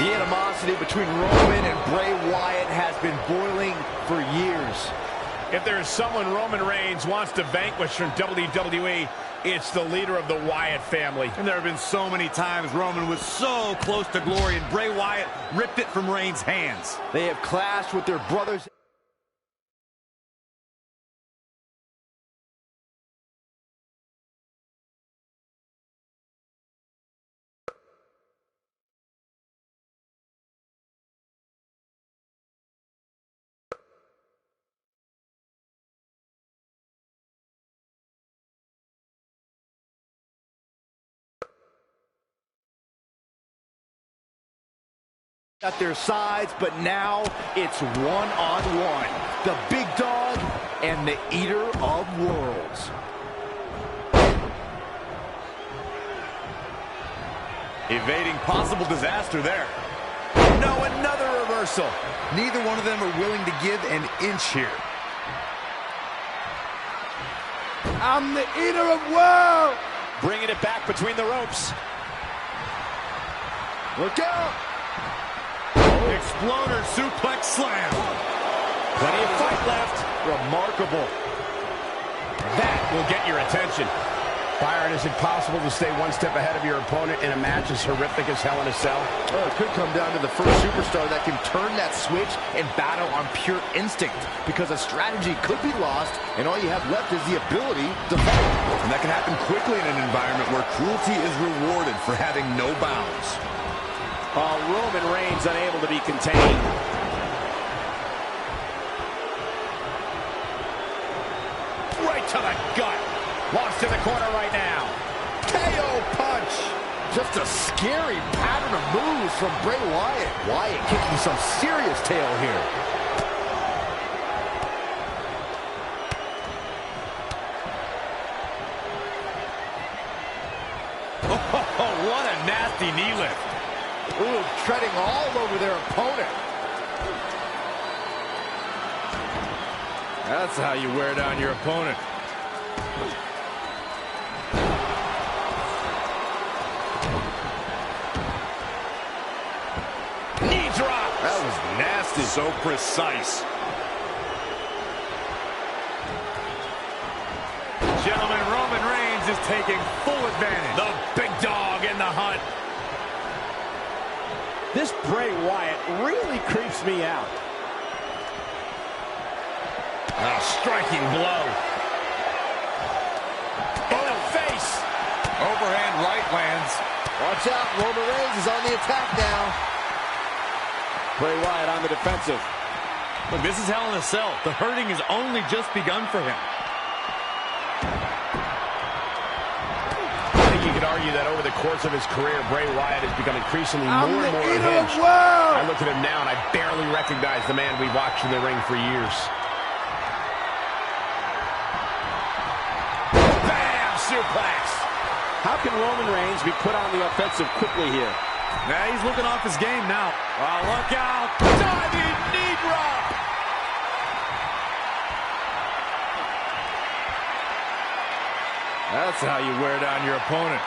The animosity between Roman and Bray Wyatt has been boiling for years. If there's someone Roman Reigns wants to vanquish from WWE, it's the leader of the Wyatt family. And there have been so many times Roman was so close to glory and Bray Wyatt ripped it from Reigns' hands. They have clashed with their brothers. At their sides, but now it's one-on-one. The big dog and the eater of worlds. Evading possible disaster there. No, another reversal. Neither one of them are willing to give an inch here. I'm the eater of worlds. Bringing it back between the ropes. Look out. Exploder suplex slam. Plenty of fight left. Remarkable. That will get your attention. Byron, is it possible to stay one step ahead of your opponent in a match as horrific as Hell in a Cell? Oh, it could come down to the first superstar that can turn that switch and battle on pure instinct, because a strategy could be lost, and all you have left is the ability to fight. And that can happen quickly in an environment where cruelty is rewarded for having no bounds. Roman Reigns unable to be contained. Right to the gut. Launched to the corner right now. KO punch. Just a scary pattern of moves from Bray Wyatt. Wyatt kicking some serious tail here. Oh, what a nasty knee lift. Ooh, treading all over their opponent. That's how you wear down your opponent. Knee drop. That was nasty. So precise. Gentlemen, Roman Reigns is taking full advantage. The big dog in the hunt. This Bray Wyatt really creeps me out. A striking blow. In the face. Overhand right lands. Watch out, Roman Reigns is on the attack now. Bray Wyatt on the defensive. Look, this is Hell in a Cell. The hurting has only just begun for him. I think you could argue that over the course of his career, Bray Wyatt has become increasingly more and more unhinged. I look at him now and I barely recognize the man we've watched in the ring for years. Bam! Suplex. How can Roman Reigns be put on the offensive quickly here? Now he's looking off his game now. Oh, look out. Diving knee drop. That's how you wear down your opponent.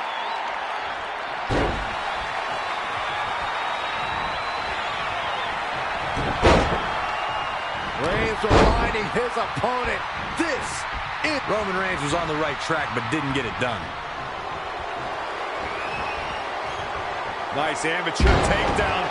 Reigns reminding his opponent, this is... Roman Reigns was on the right track but didn't get it done. Nice amateur takedown.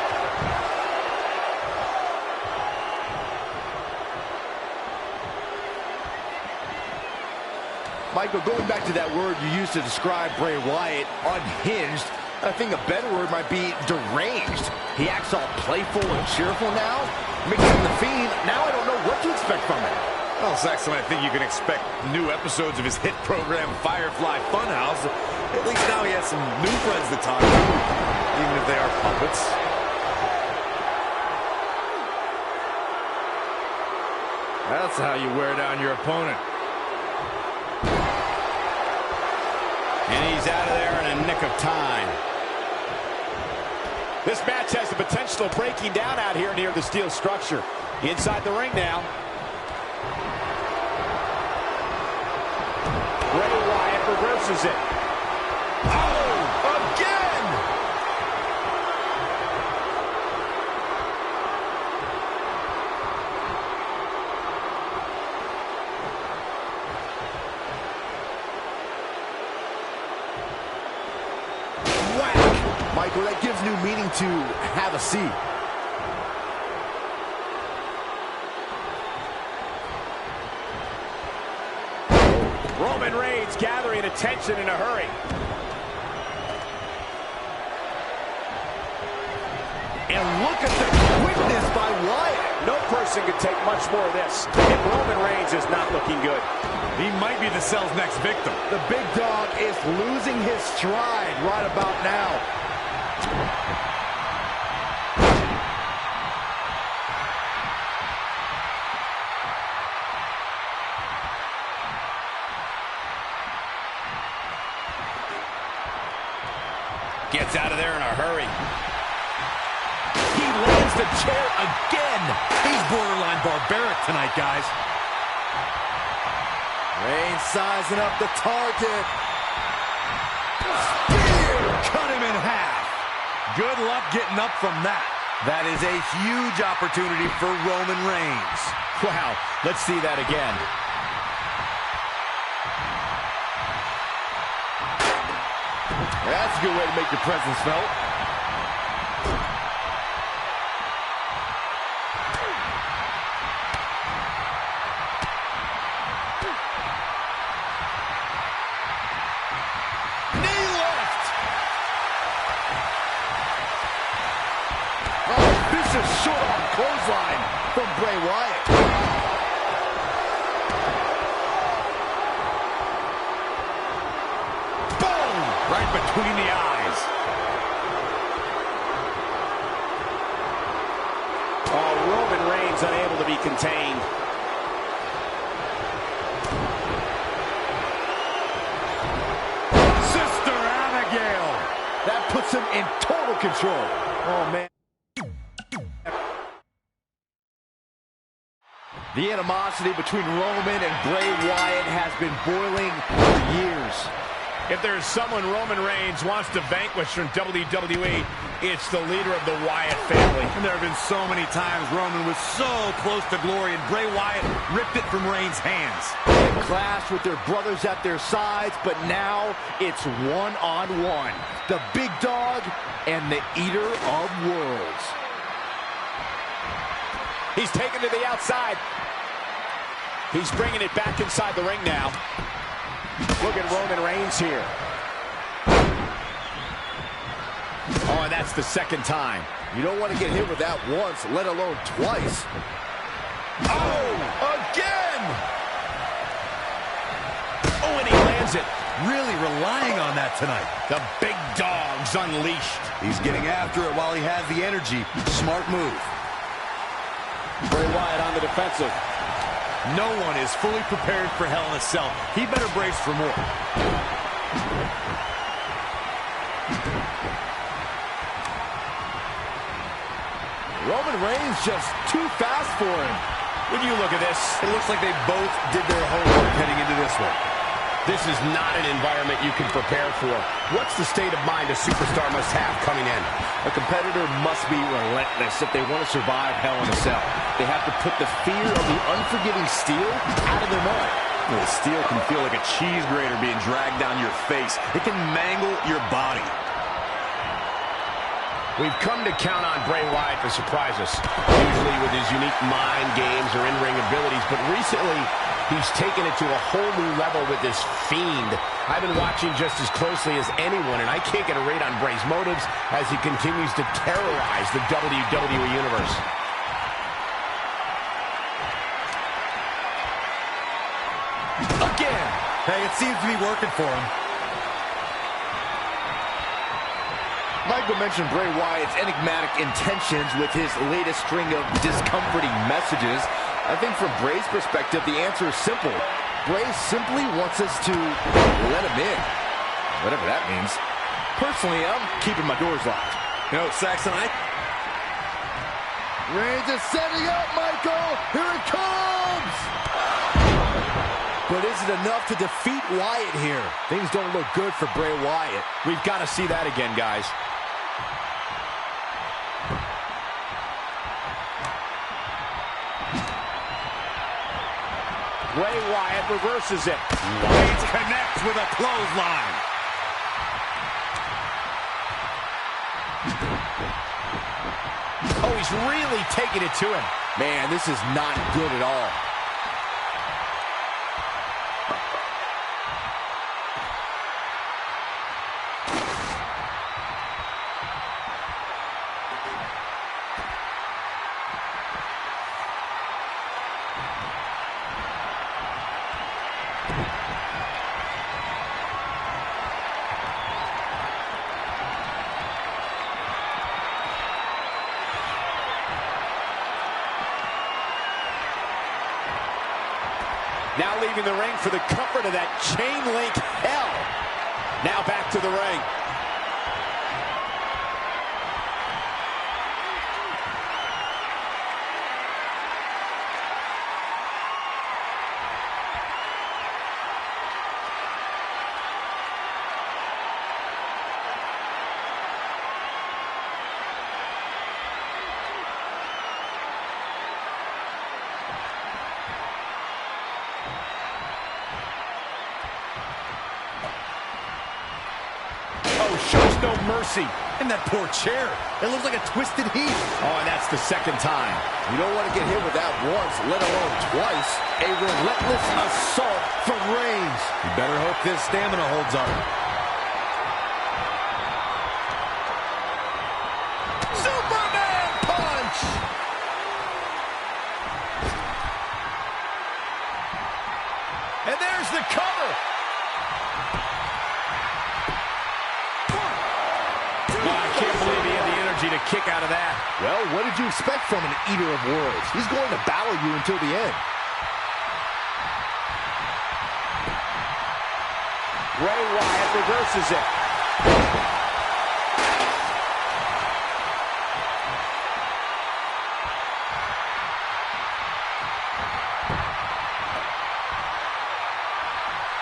Michael, going back to that word you used to describe Bray Wyatt, unhinged, I think a better word might be deranged. He acts all playful and cheerful now. Mixing the Fiend, now I don't know what to expect from him. Well, Saxon, I think you can expect new episodes of his hit program, Firefly Funhouse. At least now he has some new friends to talk to, even if they are puppets. That's how you wear down your opponent. And he's out of there in a nick of time. This match has the potential of breaking down out here near the steel structure. Inside the ring now. Bray Wyatt reverses it. Oh, again! Michael. That gives new meaning to have a seat. Roman Reigns gathering attention in a hurry. And look at the quickness by Wyatt. No person could take much more of this. And Roman Reigns is not looking good. He might be the cell's next victim. The big dog is losing his stride right about now. Gets out of there in a hurry. He lands the chair again. He's borderline barbaric tonight, guys. Reigns sizing up the target. Spear! Cut him in half. Good luck getting up from that. That is a huge opportunity for Roman Reigns. Wow, let's see that again. That's a good way to make your presence felt. Knee lift. Oh, vicious short-arm clothesline from Bray Wyatt. Right between the eyes. Oh, Roman Reigns unable to be contained. Sister Abigail. That puts him in total control. Oh, man. The animosity between Roman and Bray Wyatt has been boiling for years. If there's someone Roman Reigns wants to vanquish from WWE, it's the leader of the Wyatt family. And there have been so many times Roman was so close to glory and Bray Wyatt ripped it from Reigns' hands. They clashed with their brothers at their sides, but now it's one-on-one. The big dog and the eater of worlds. He's taken to the outside. He's bringing it back inside the ring now. Look at Roman Reigns here. Oh, and that's the second time. You don't want to get hit with that once, let alone twice. Oh, again! Oh, and he lands it. Really relying on that tonight. The big dog's unleashed. He's getting after it while he has the energy. Smart move. Bray Wyatt on the defensive. No one is fully prepared for Hell in a Cell. He better brace for more. Roman Reigns just too fast for him. When you look at this, It looks like they both did their homework heading into this one. this is not an environment you can prepare for. What's the state of mind a superstar must have coming in? A competitor must be relentless if they want to survive Hell in a Cell. They have to put the fear of the unforgiving steel out of their mind. The steel can feel like a cheese grater being dragged down your face. It can mangle your body. We've come to count on Bray Wyatt to surprise us, usually with his unique mind games or in-ring abilities, but recently he's taken it to a whole new level with this Fiend. I've been watching just as closely as anyone, and I can't get a read on Bray's motives as he continues to terrorize the WWE Universe. Again. Hey, it seems to be working for him. Michael mentioned Bray Wyatt's enigmatic intentions with his latest string of discomforting messages. I think from Bray's perspective, the answer is simple. Bray simply wants us to let him in. Whatever that means. Personally, I'm keeping my doors locked. You know, Saxon, Reigns is setting up, Michael! Here it comes! But is it enough to defeat Wyatt here? Things don't look good for Bray Wyatt. We've got to see that again, guys. Bray Wyatt reverses it. Reigns connects with a clothesline. Oh, he's really taking it to him. Man, this is not good at all. Now leaving the ring for the comfort of that chain link hell. Now back to the ring. Shows no mercy. And that poor chair. It looks like a twisted heap. Oh, and that's the second time. You don't want to get hit with that once, let alone twice. A relentless assault from Reigns. You better hope this stamina holds up. Superman punch! And there's the cover. To kick out of that. Well, what did you expect from an eater of worlds? He's going to battle you until the end. Bray Wyatt reverses it.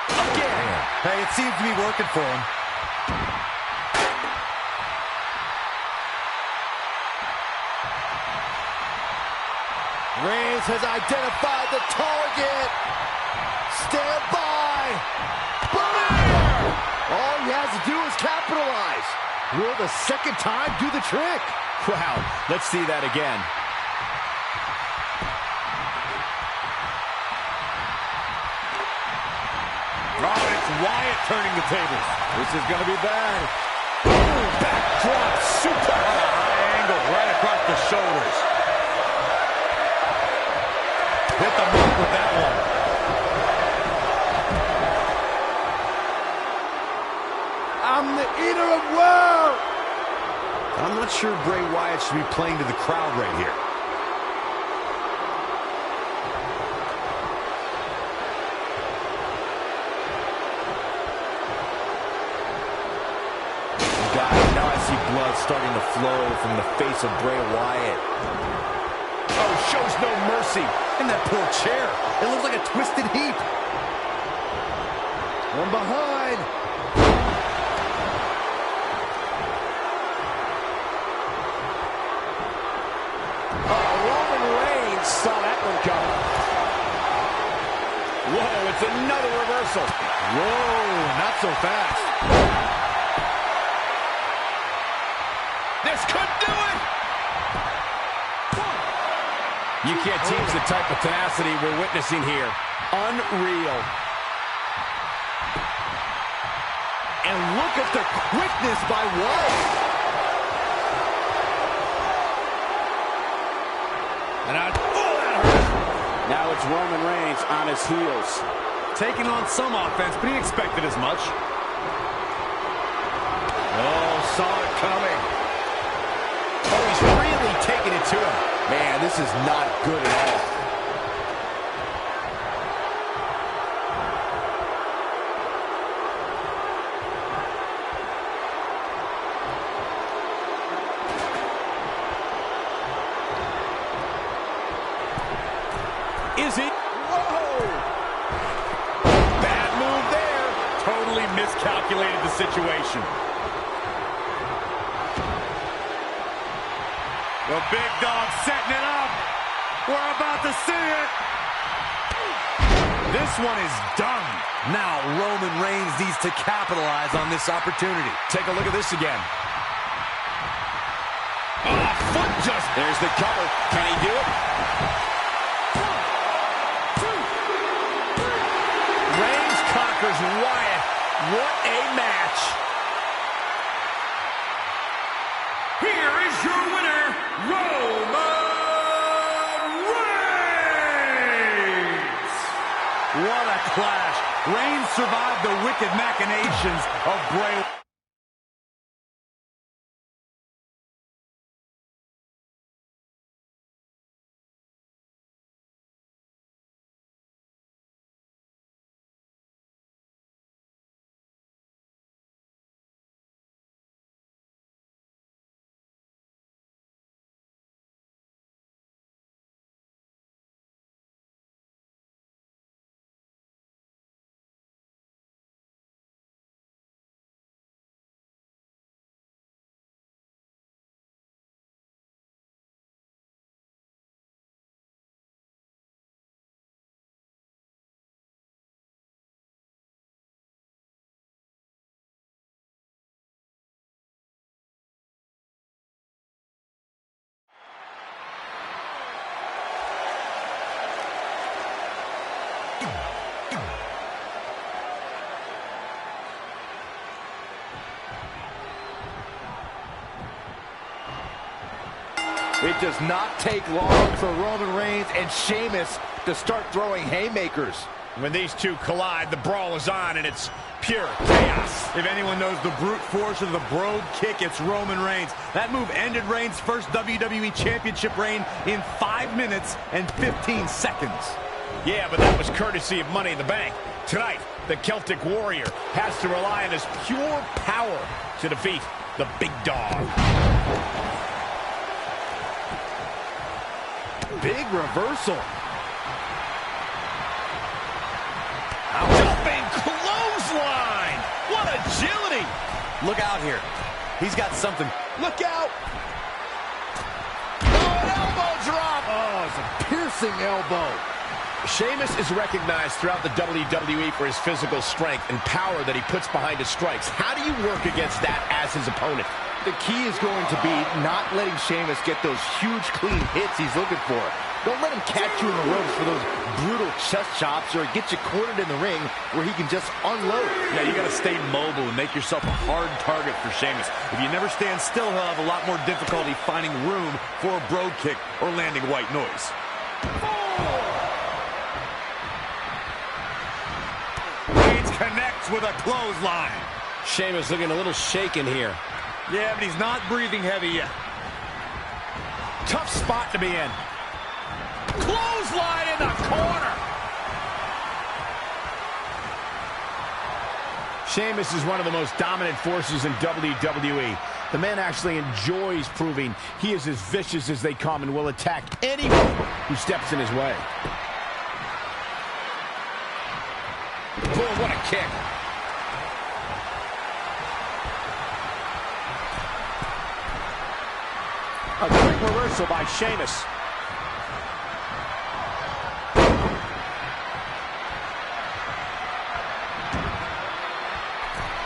Again. Hey, it seems to be working for him. Reigns has identified the target. Stand by. Boom! All he has to do is capitalize. Will the second time do the trick? Wow, let's see that again. Oh, it's Wyatt turning the tables. This is going to be bad. Boom, backdrop super. High angle right across the shoulders. Hit the mark with that one. I'm the eater of worlds. I'm not sure Bray Wyatt should be playing to the crowd right here. God, now I see blood starting to flow from the face of Bray Wyatt. Oh, shows no mercy. And that poor chair. It looks like a twisted heap. From behind. Oh, Roman Reigns saw that one coming. Whoa, it's another reversal. Whoa, not so fast. This could do it. You can't teach the type of tenacity we're witnessing here. Unreal. And look at the quickness by Wyatt. And that hurt. Now it's Roman Reigns on his heels. Taking on some offense, but he expected as much. Oh, saw it coming. Oh, he's really taking it to him. Man, this is not good at all. Is he? Whoa! Bad move there. Totally miscalculated the situation. The big dog setting it up. We're about to see it. This one is done. Now Roman Reigns needs to capitalize on this opportunity. Take a look at this again. just... There's the cover. Can he do it? Reigns conquers Wyatt. What a match. Here is your winner, Roman Reigns! What a clash. Reigns survived the wicked machinations of Bray. It does not take long for Roman Reigns and Sheamus to start throwing haymakers. When these two collide, the brawl is on, and it's pure chaos. If anyone knows the brute force of the brogue kick, it's Roman Reigns. That move ended Reigns' first WWE Championship reign in 5 minutes and 15 seconds. Yeah, but that was courtesy of Money in the Bank. Tonight, the Celtic Warrior has to rely on his pure power to defeat the big dog. Big reversal. Jumping clothesline. What agility. Look out here. He's got something. Look out. Oh, an elbow drop. Oh, it's a piercing elbow. Sheamus is recognized throughout the WWE for his physical strength and power that he puts behind his strikes. How do you work against that as his opponent? The key is going to be not letting Sheamus get those huge, clean hits he's looking for. Don't let him catch you in the ropes for those brutal chest chops or get you cornered in the ring where he can just unload. Yeah, you got to stay mobile and make yourself a hard target for Sheamus. If you never stand still, he'll have a lot more difficulty finding room for a brogue kick or landing white noise. Reigns connects with a clothesline. Sheamus looking a little shaken here. Yeah, but he's not breathing heavy yet. Tough spot to be in. Clothesline in the corner. Sheamus is one of the most dominant forces in WWE. The man actually enjoys proving he is as vicious as they come and will attack anyone who steps in his way. Boom, what a kick. A quick reversal by Sheamus.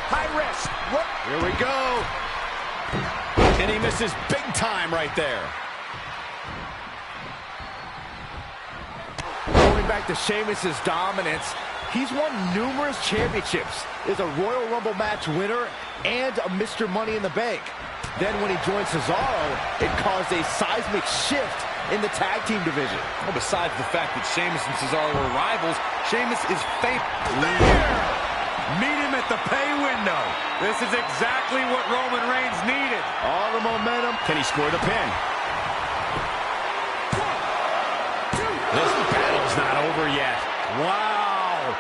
High risk. What? Here we go. And he misses big time right there. Going back to Sheamus' dominance, he's won numerous championships, is a Royal Rumble match winner, and a Mr. Money in the Bank. Then when he joined Cesaro, it caused a seismic shift in the tag team division. Well, besides the fact that Sheamus and Cesaro were rivals, Sheamus is famous. Meet him at the pay window. This is exactly what Roman Reigns needed. All the momentum. Can he score the pin? This battle's not over yet. Wow.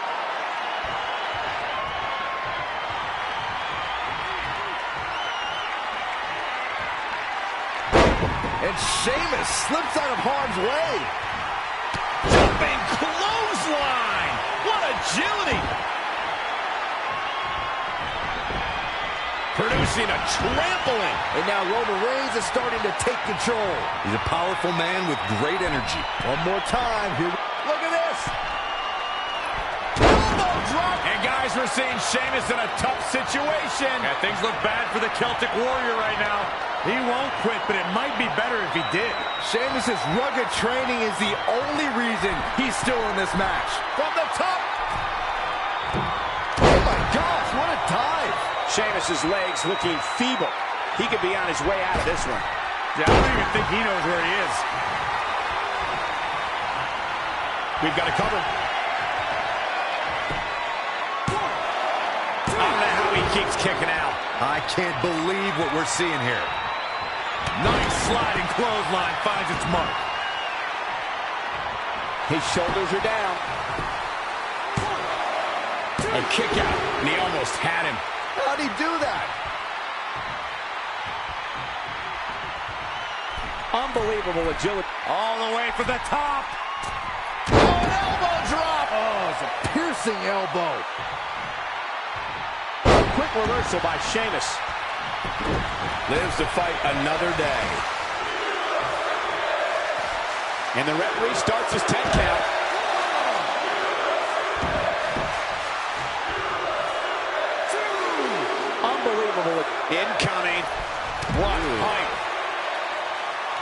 And Sheamus slips out of harm's way. Jumping clothesline. What agility. Producing a trampling. And now Roman Reigns is starting to take control. He's a powerful man with great energy. One more time. Here. Look at this. Elbow drop. And guys, we're seeing Sheamus in a tough situation. Yeah, things look bad for the Celtic Warrior right now. He won't quit, but it might be better if he did. Sheamus' rugged training is the only reason he's still in this match. From the top. Oh my gosh, what a dive. Sheamus' legs looking feeble. He could be on his way out of this one. Yeah, I don't even think he knows where he is. We've got it covered. I don't know how he keeps kicking out. I can't believe what we're seeing here. Nice sliding clothesline finds its mark. His shoulders are down. A kick out, and he almost had him. How'd he do that? Unbelievable agility. All the way for the top. Oh, an elbow drop. Oh, it's a piercing elbow. Quick reversal by Sheamus. Lives to fight another day. And the referee starts his 10 count. Unbelievable. Incoming. What height.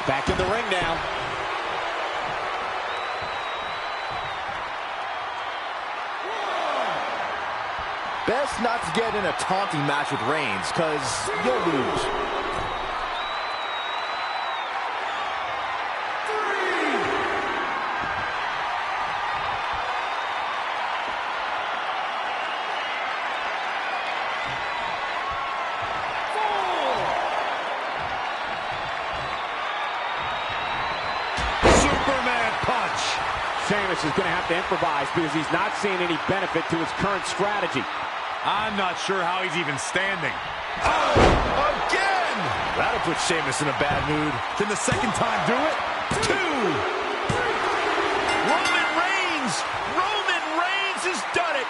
Back in the ring now. Best not to get in a taunting match with Reigns, because you'll lose. Superman punch. Sheamus is going to have to improvise because he's not seeing any benefit to his current strategy. I'm not sure how he's even standing. Oh, again! That'll put Sheamus in a bad mood. Can the second time do it? 2. Roman Reigns. Roman Reigns has done it.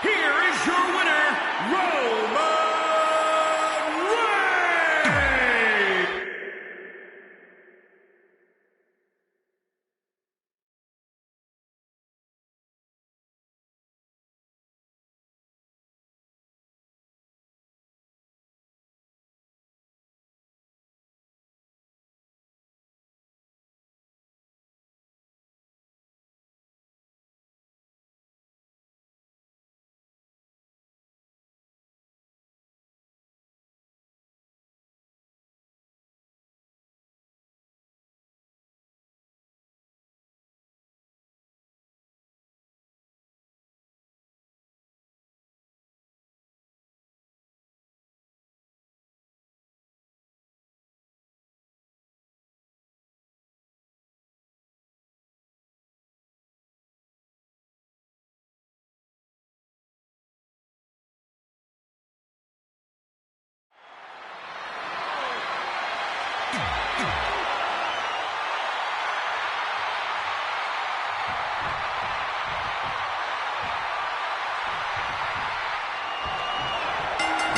Here is your winner, Roman Reigns!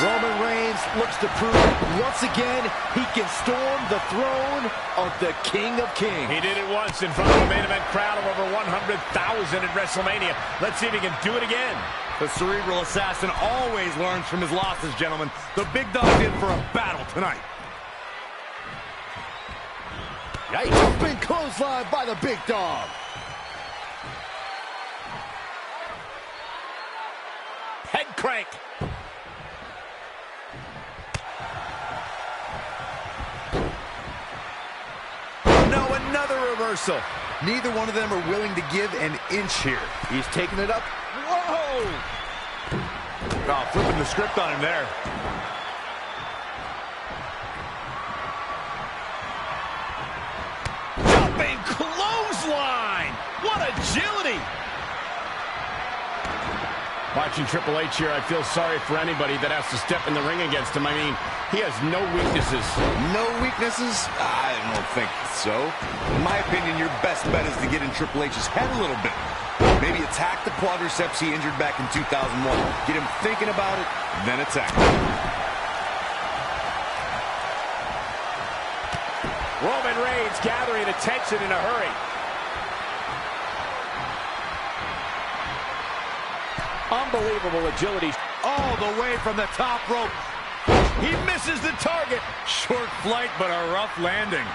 Roman Reigns looks to prove once again he can storm the throne of the King of Kings. He did it once in front of a main event crowd of over 100,000 at WrestleMania. Let's see if he can do it again. The cerebral assassin always learns from his losses, gentlemen. The big dog's in for a battle tonight. Jumping clothesline by the big dog. Head crank. No, another reversal. Neither one of them are willing to give an inch here. He's taking it up. Whoa! Oh, flipping the script on him there. Jumping clothesline. What agility. Watching Triple H here, I feel sorry for anybody that has to step in the ring against him. I mean, he has no weaknesses. No weaknesses? I don't think so. In my opinion, your best bet is to get in Triple H's head a little bit. Maybe attack the quadriceps he injured back in 2001. Get him thinking about it, then attack. Roman Reigns gathering attention in a hurry. Unbelievable agility. All the way from the top rope. He misses the target. Short flight, but a rough landing.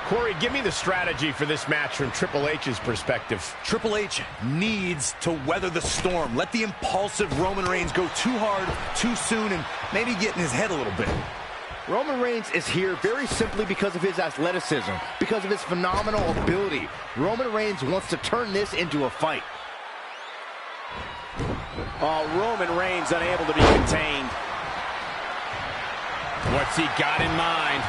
Corey, give me the strategy for this match from Triple H's perspective. Triple H needs to weather the storm. Let the impulsive Roman Reigns go too hard, too soon, and maybe get in his head a little bit. Roman Reigns is here very simply because of his athleticism, because of his phenomenal ability. Roman Reigns wants to turn this into a fight. Oh, Roman Reigns unable to be contained. What's he got in mind?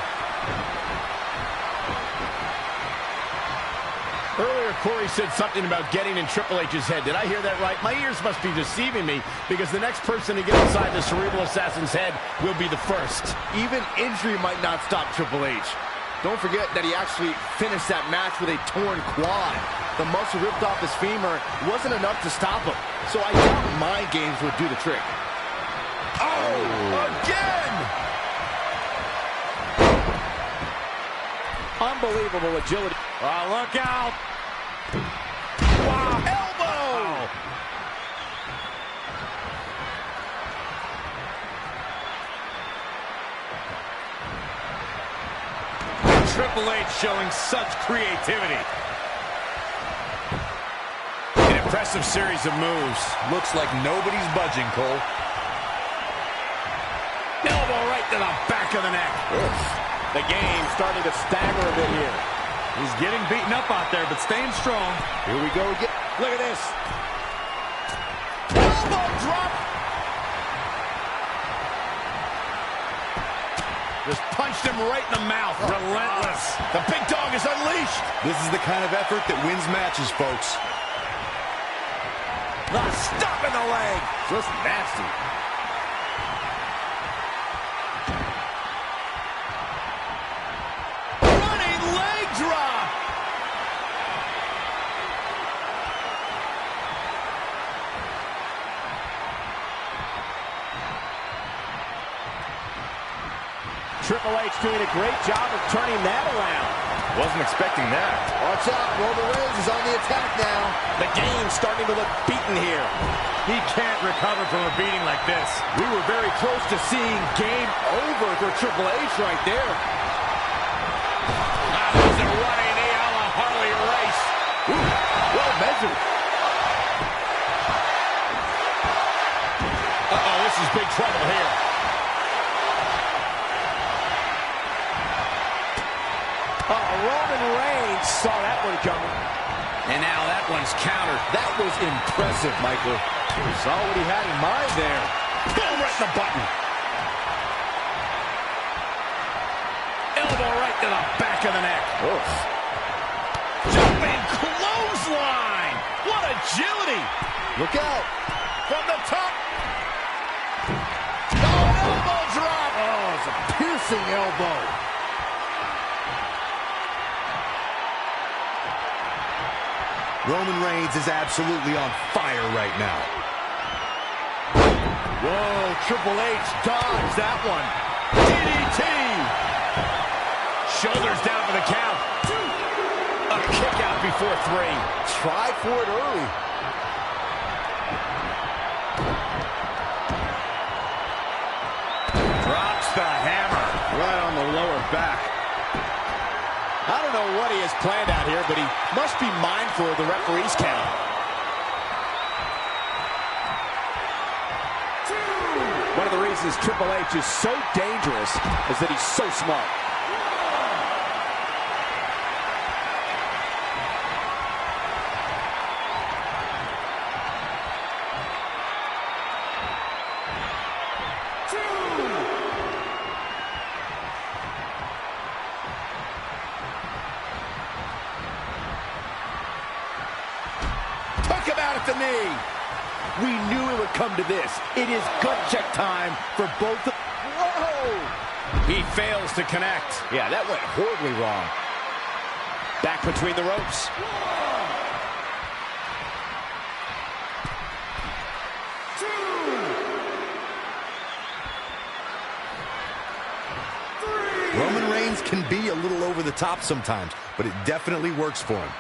Earlier, Corey said something about getting in Triple H's head. Did I hear that right? My ears must be deceiving me, because the next person to get inside the Cerebral Assassin's head will be the first. Even injury might not stop Triple H. Don't forget that he actually finished that match with a torn quad. The muscle ripped off his femur wasn't enough to stop him. So I doubt mind games would do the trick. Oh, again! Unbelievable agility. Oh, look out! Wow, elbow! Triple H showing such creativity. An impressive series of moves. Looks like nobody's budging, Cole. Elbow right to the back of the neck. The game starting to stagger a bit here. He's getting beaten up out there, but staying strong. Here we go again. Look at this. Elbow drop. Just punched him right in the mouth. Relentless. The big dog is unleashed. This is the kind of effort that wins matches, folks. The stop in the leg. Just nasty. Running leg drop. Triple H doing a great job of turning that around. Wasn't expecting that. Watch out, Roman Reigns is on the attack now. The game's starting to look beaten here. He can't recover from a beating like this. We were very close to seeing game over for Triple H right there. There's a running knee a la Harley Race. Ooh, well measured. Uh-oh, this is big trouble here. Roman Reigns saw that one coming. And now that one's countered. That was impressive, Michael. He saw what he had in mind there. Boom, right in the button. Elbow right to the back of the neck. Oof. Jumping clothesline. What agility. Look out. From the top. Oh, an elbow drop. Oh, it's a piercing elbow. Roman Reigns is absolutely on fire right now. Whoa, Triple H dodged that one. DDT. Shoulders down for the count. A kick out before 3. Tried for it early. Drops the hammer. Right on the lower back. I don't know what he has planned out here, but he must be mindful of the referee's count. 2. One of the reasons Triple H is so dangerous is that he's so smart. Took him out at the knee. We knew it would come to this. It is gut check time for both of... Whoa! He fails to connect. Yeah, that went horribly wrong. Back between the ropes. Roman Reigns can be a little over the top sometimes, but it definitely works for him.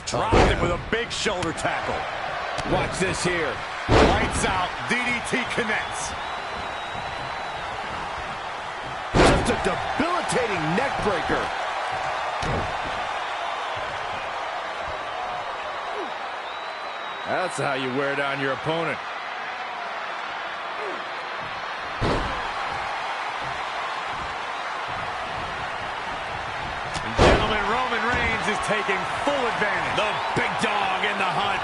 Dropped him with a big shoulder tackle. Watch this here. Lights out. DDT connects. Just a debilitating neck breaker. That's how you wear down your opponent. And gentlemen, Roman Reigns is taking full advantage. The big dog in the hunt.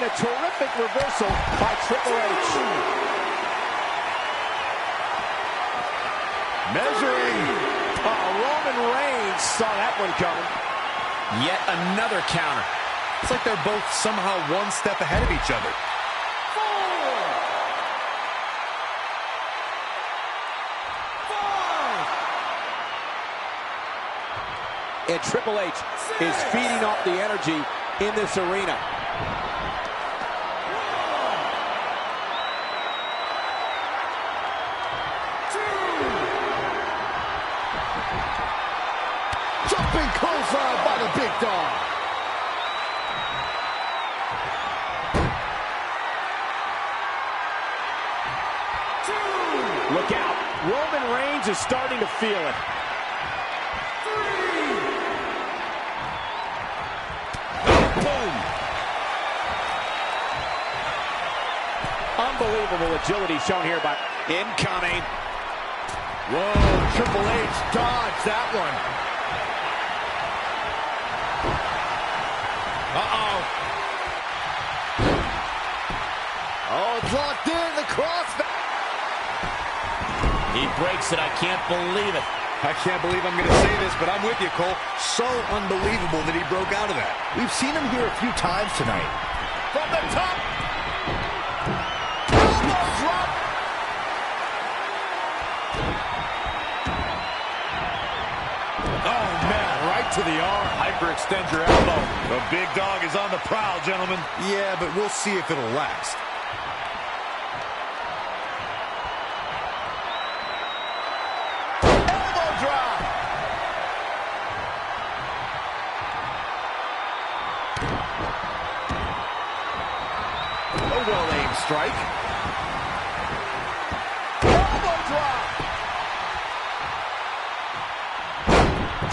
A terrific reversal by Triple H. Measuring. Roman Reigns saw that one coming. Yet another counter. It's like they're both somehow one step ahead of each other. And Triple H is feeding off the energy in this arena. Jumping clothesline by the big dog. Look out. Roman Reigns is starting to feel it. Boom. Unbelievable agility shown here by Incoming. Whoa, Triple H dodged that one. Uh-oh. Oh, it's locked in, the cross. He breaks it. I can't believe it. I can't believe I'm going to say this, but I'm with you, Cole. So unbelievable that he broke out of that. We've seen him here a few times tonight. From the top. Elbow drop. Oh, man, right to the arm. Hyperextend your elbow. The big dog is on the prowl, gentlemen. Yeah, but we'll see if it'll last. Elbow drop. A well-aimed strike. Elbow drop.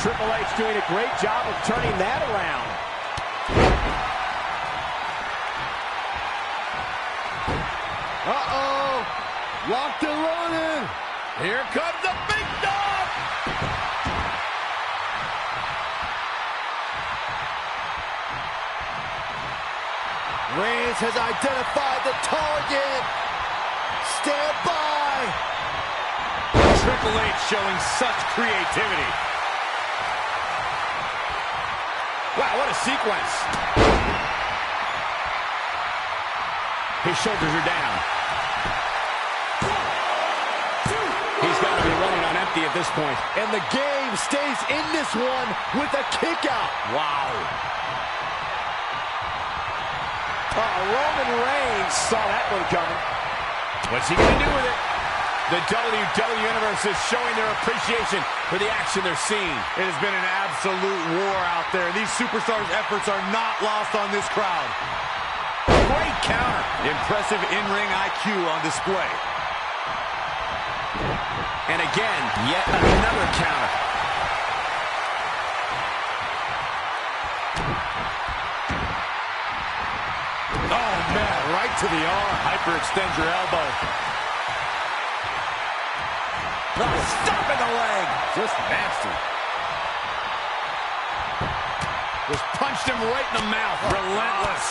Triple H doing a great job of turning that around. Uh-oh. Locked and loaded. Here comes the big dog. Reigns has identified the target. Stand by. Triple H showing such creativity. Wow, what a sequence. His shoulders are down. He's got to be running on empty at this point. And the game stays in this one with a kick out. Wow. Roman Reigns saw that one coming. What's he going to do with it? The WWE Universe is showing their appreciation for the action they're seeing. It has been an absolute war out there. These superstars' efforts are not lost on this crowd. Great counter. Impressive in-ring IQ on display. And again, yet another counter. Oh, man, right to the arm. Hyperextend your elbow. Stop in the leg. Just nasty. Just punched him right in the mouth. Relentless.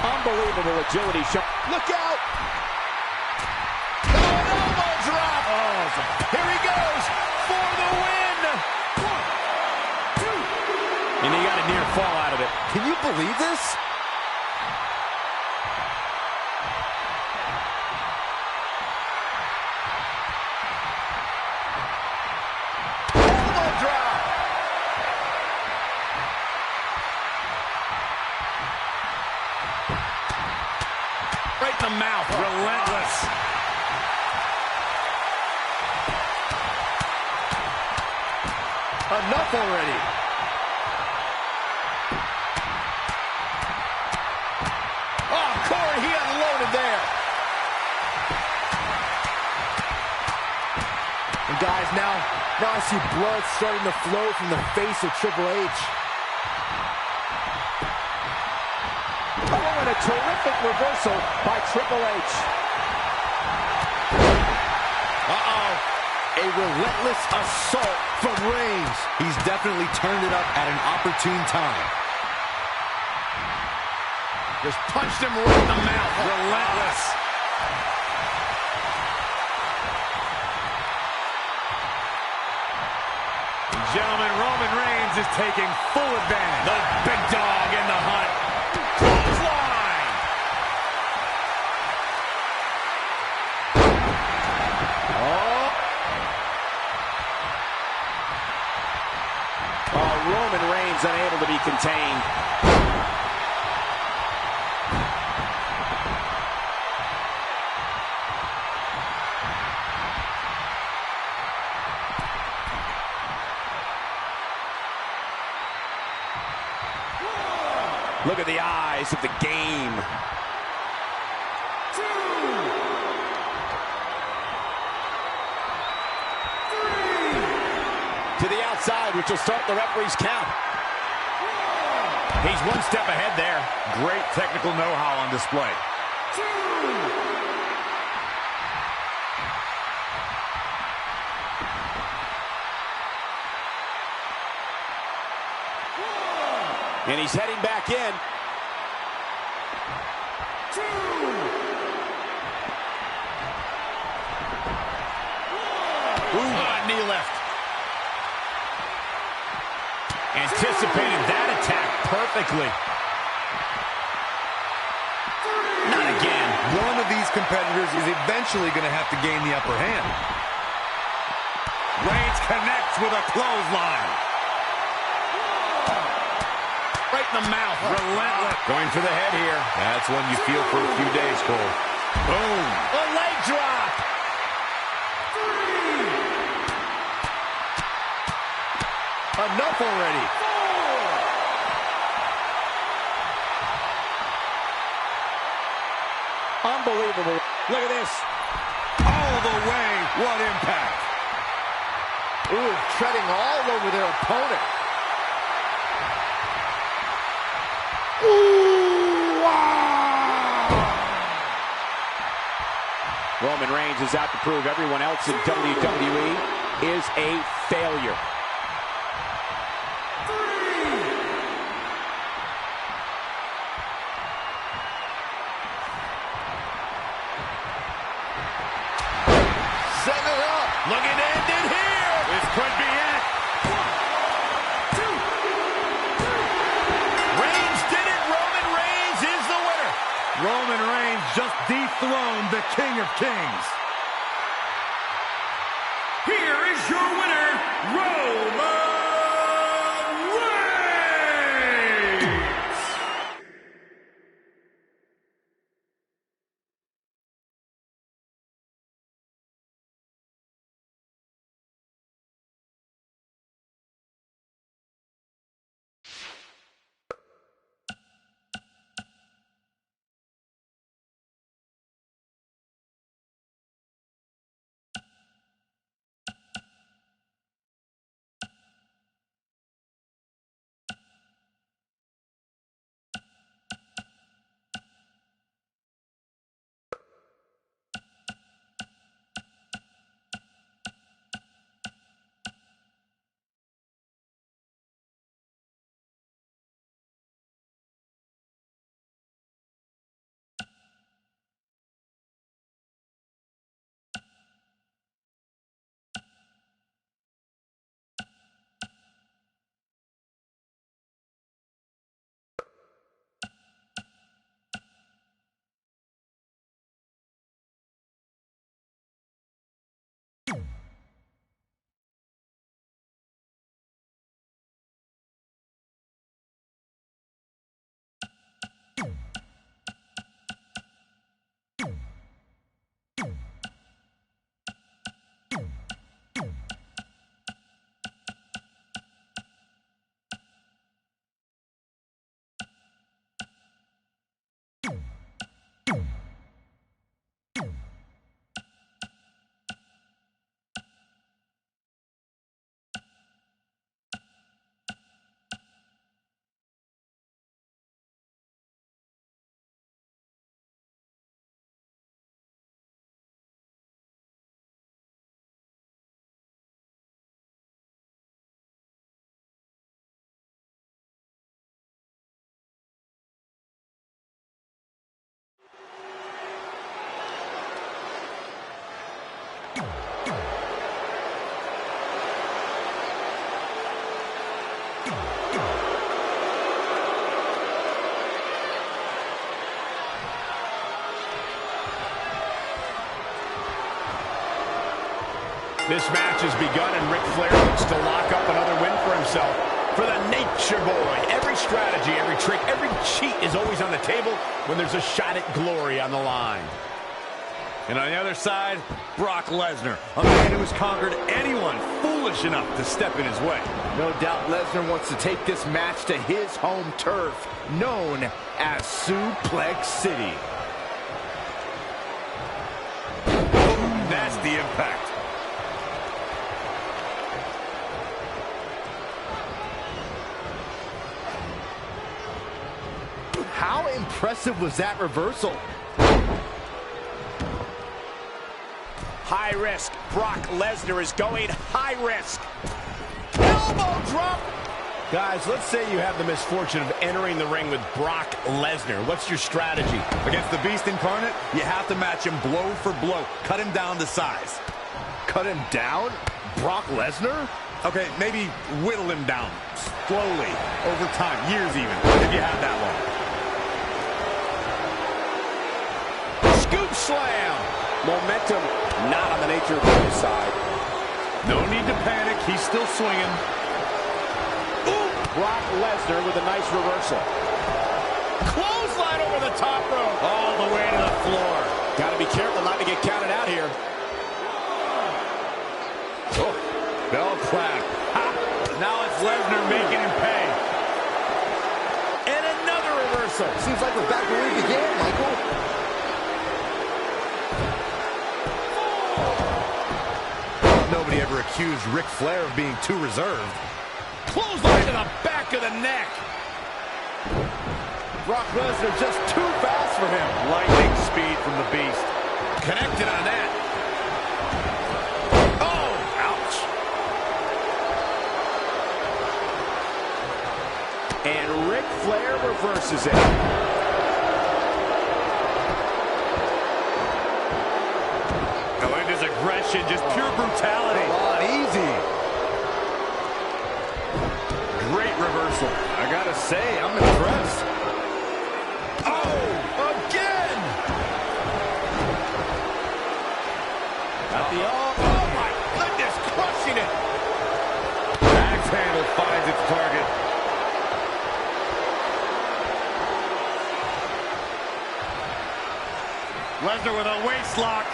Unbelievable agility. Look out. Oh, an elbow drop. Here he goes for the win. 1, 2. And he got a near fall out of it. Can you believe this? in the mouth. Relentless. Enough already. Oh, Corey, he unloaded there. And guys, now I see blood starting to flow from the face of Triple H. Oh, and a terrific reversal by Triple H. Uh-oh. A relentless assault from Reigns. He's definitely turned it up at an opportune time. Just punched him right in the mouth. Relentless. Gentlemen, Roman Reigns is taking full advantage. The big dog in the hunt. Clothesline. Roman Reigns unable to be contained. Look at the eyes of the game. To the outside, which will start the referee's count. He's one step ahead there. Great technical know-how on display. And he's heading back in. Knee left. Anticipated that attack perfectly. Not again. One of these competitors is eventually going to have to gain the upper hand. Reigns connects with a clothesline. Right in the mouth. Relentless. Going for the head here. That's one you feel for a few days, Cole. Boom. A leg drop. Enough already. Unbelievable. Look at this. All the way. What impact. Ooh, treading all over their opponent. Ooh, wow. Roman Reigns is out to prove everyone else in WWE is a failure. Setting it up. Looking to end it here. This could be it. Reigns did it. Roman Reigns is the winner. Roman Reigns just dethroned the King of Kings. Here is your winner, Roman Reigns! This match has begun, and Ric Flair looks to lock up another win for himself. For the Nature Boy, every strategy, every trick, every cheat is always on the table when there's a shot at glory on the line. And on the other side, Brock Lesnar, a man who has conquered anyone foolish enough to step in his way. No doubt Lesnar wants to take this match to his home turf, known as Suplex City. Boom, that's the impact. How impressive was that reversal? High risk. Brock Lesnar is going high risk. Elbow drop. Guys, let's say you have the misfortune of entering the ring with Brock Lesnar. What's your strategy? Against the Beast Incarnate, you have to match him blow for blow. Cut him down to size. Cut him down? Brock Lesnar? Okay, maybe whittle him down. Slowly, over time, years even, if you have that long. Scoop slam. Momentum not on the Nature Boy's side. No need to panic. He's still swinging. Ooh. Brock Lesnar with a nice reversal. Clothesline over the top rope. All the way to the floor. Got to be careful not to get counted out here. Oh, bell clap. Ha. Now it's Lesnar making him pay. And another reversal. Seems like we're back where we began, Michael. Nobody ever accused Ric Flair of being too reserved. Clothesline to the back of the neck. Brock Lesnar just too fast for him. Lightning speed from the Beast. Connected on that. Oh, ouch. And Ric Flair reverses it. His aggression, just pure brutality. Come on, easy. Great reversal. I gotta say, I'm impressed. Oh, again. Got the oh my goodness, crushing it. Axe handle finds its target. Lesnar with a waist lock.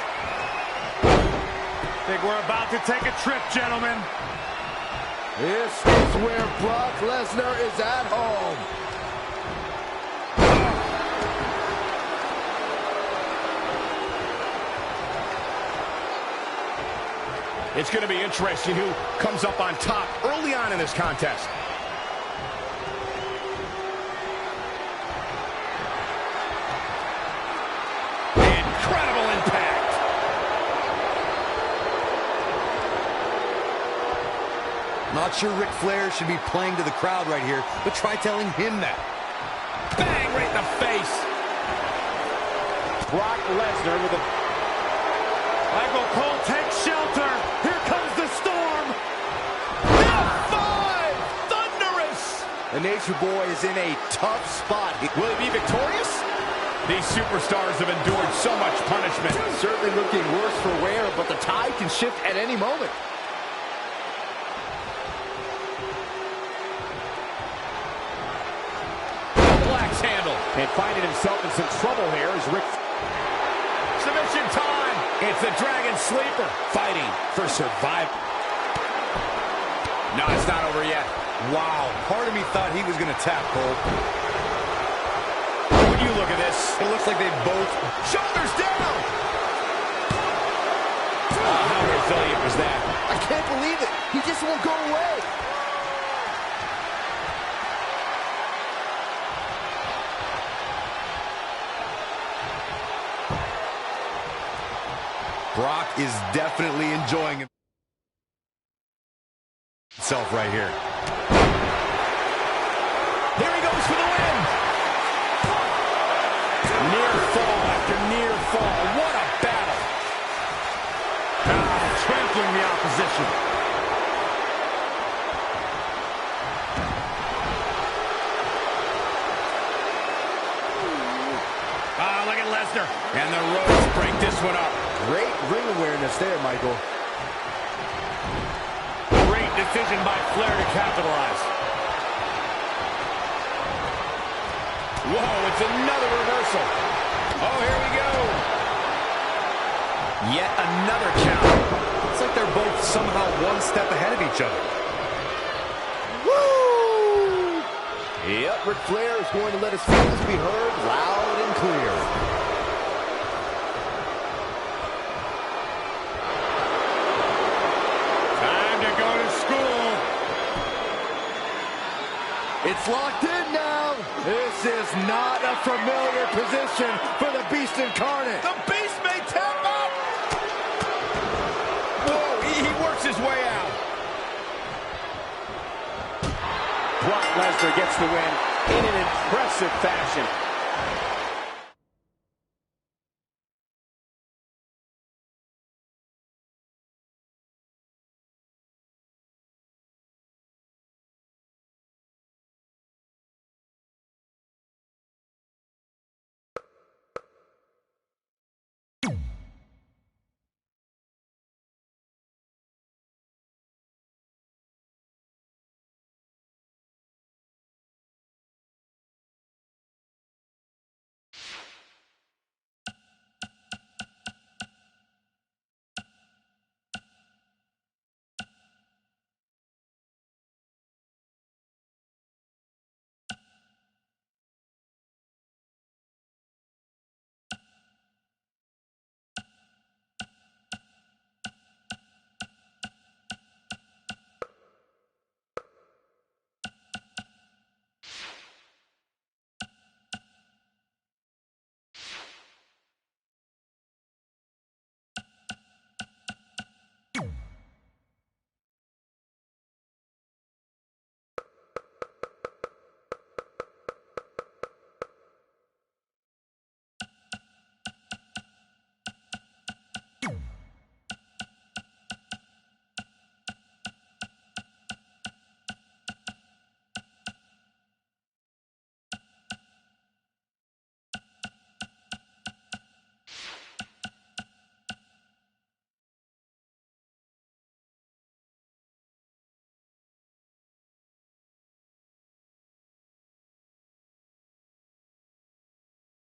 Think we're about to take a trip, gentlemen. This is where Brock Lesnar is at home. It's going to be interesting who comes up on top early on in this contest. Incredible impact. Not sure Ric Flair should be playing to the crowd right here, but try telling him that. Bang, right in the face. Brock Lesnar with a... Michael Cole takes shelter. Here comes the storm. F5! Thunderous! The Nature Boy is in a tough spot. Will he be victorious? These superstars have endured so much punishment. Certainly looking worse for wear, but the tide can shift at any moment. Handle. And finding himself in some trouble here is Ric. Submission time. It's the Dragon Sleeper fighting for survival. No, it's not over yet. Wow, part of me thought he was going to tap, Cole. When you look at this, It looks like they both... shoulders down. How resilient was that? I can't believe it. He just won't go away. Brock is definitely enjoying himself right here. Here he goes for the win. Near fall after near fall. What a battle. Trampling the opposition. Look at Lesnar. And the ropes break this one up. Great ring awareness there, Michael. decision by Flair to capitalize. Whoa, it's another reversal. Oh, here we go. Yet another count. It's like they're both somehow one step ahead of each other. Woo! Yep, Ric Flair is going to let his feelings be heard loud and clear. Time to go to school. It's locked in now. This is not a familiar position for the Beast Incarnate. The Beast may tap out. Whoa, he works his way out. Brock Lesnar gets the win in an impressive fashion.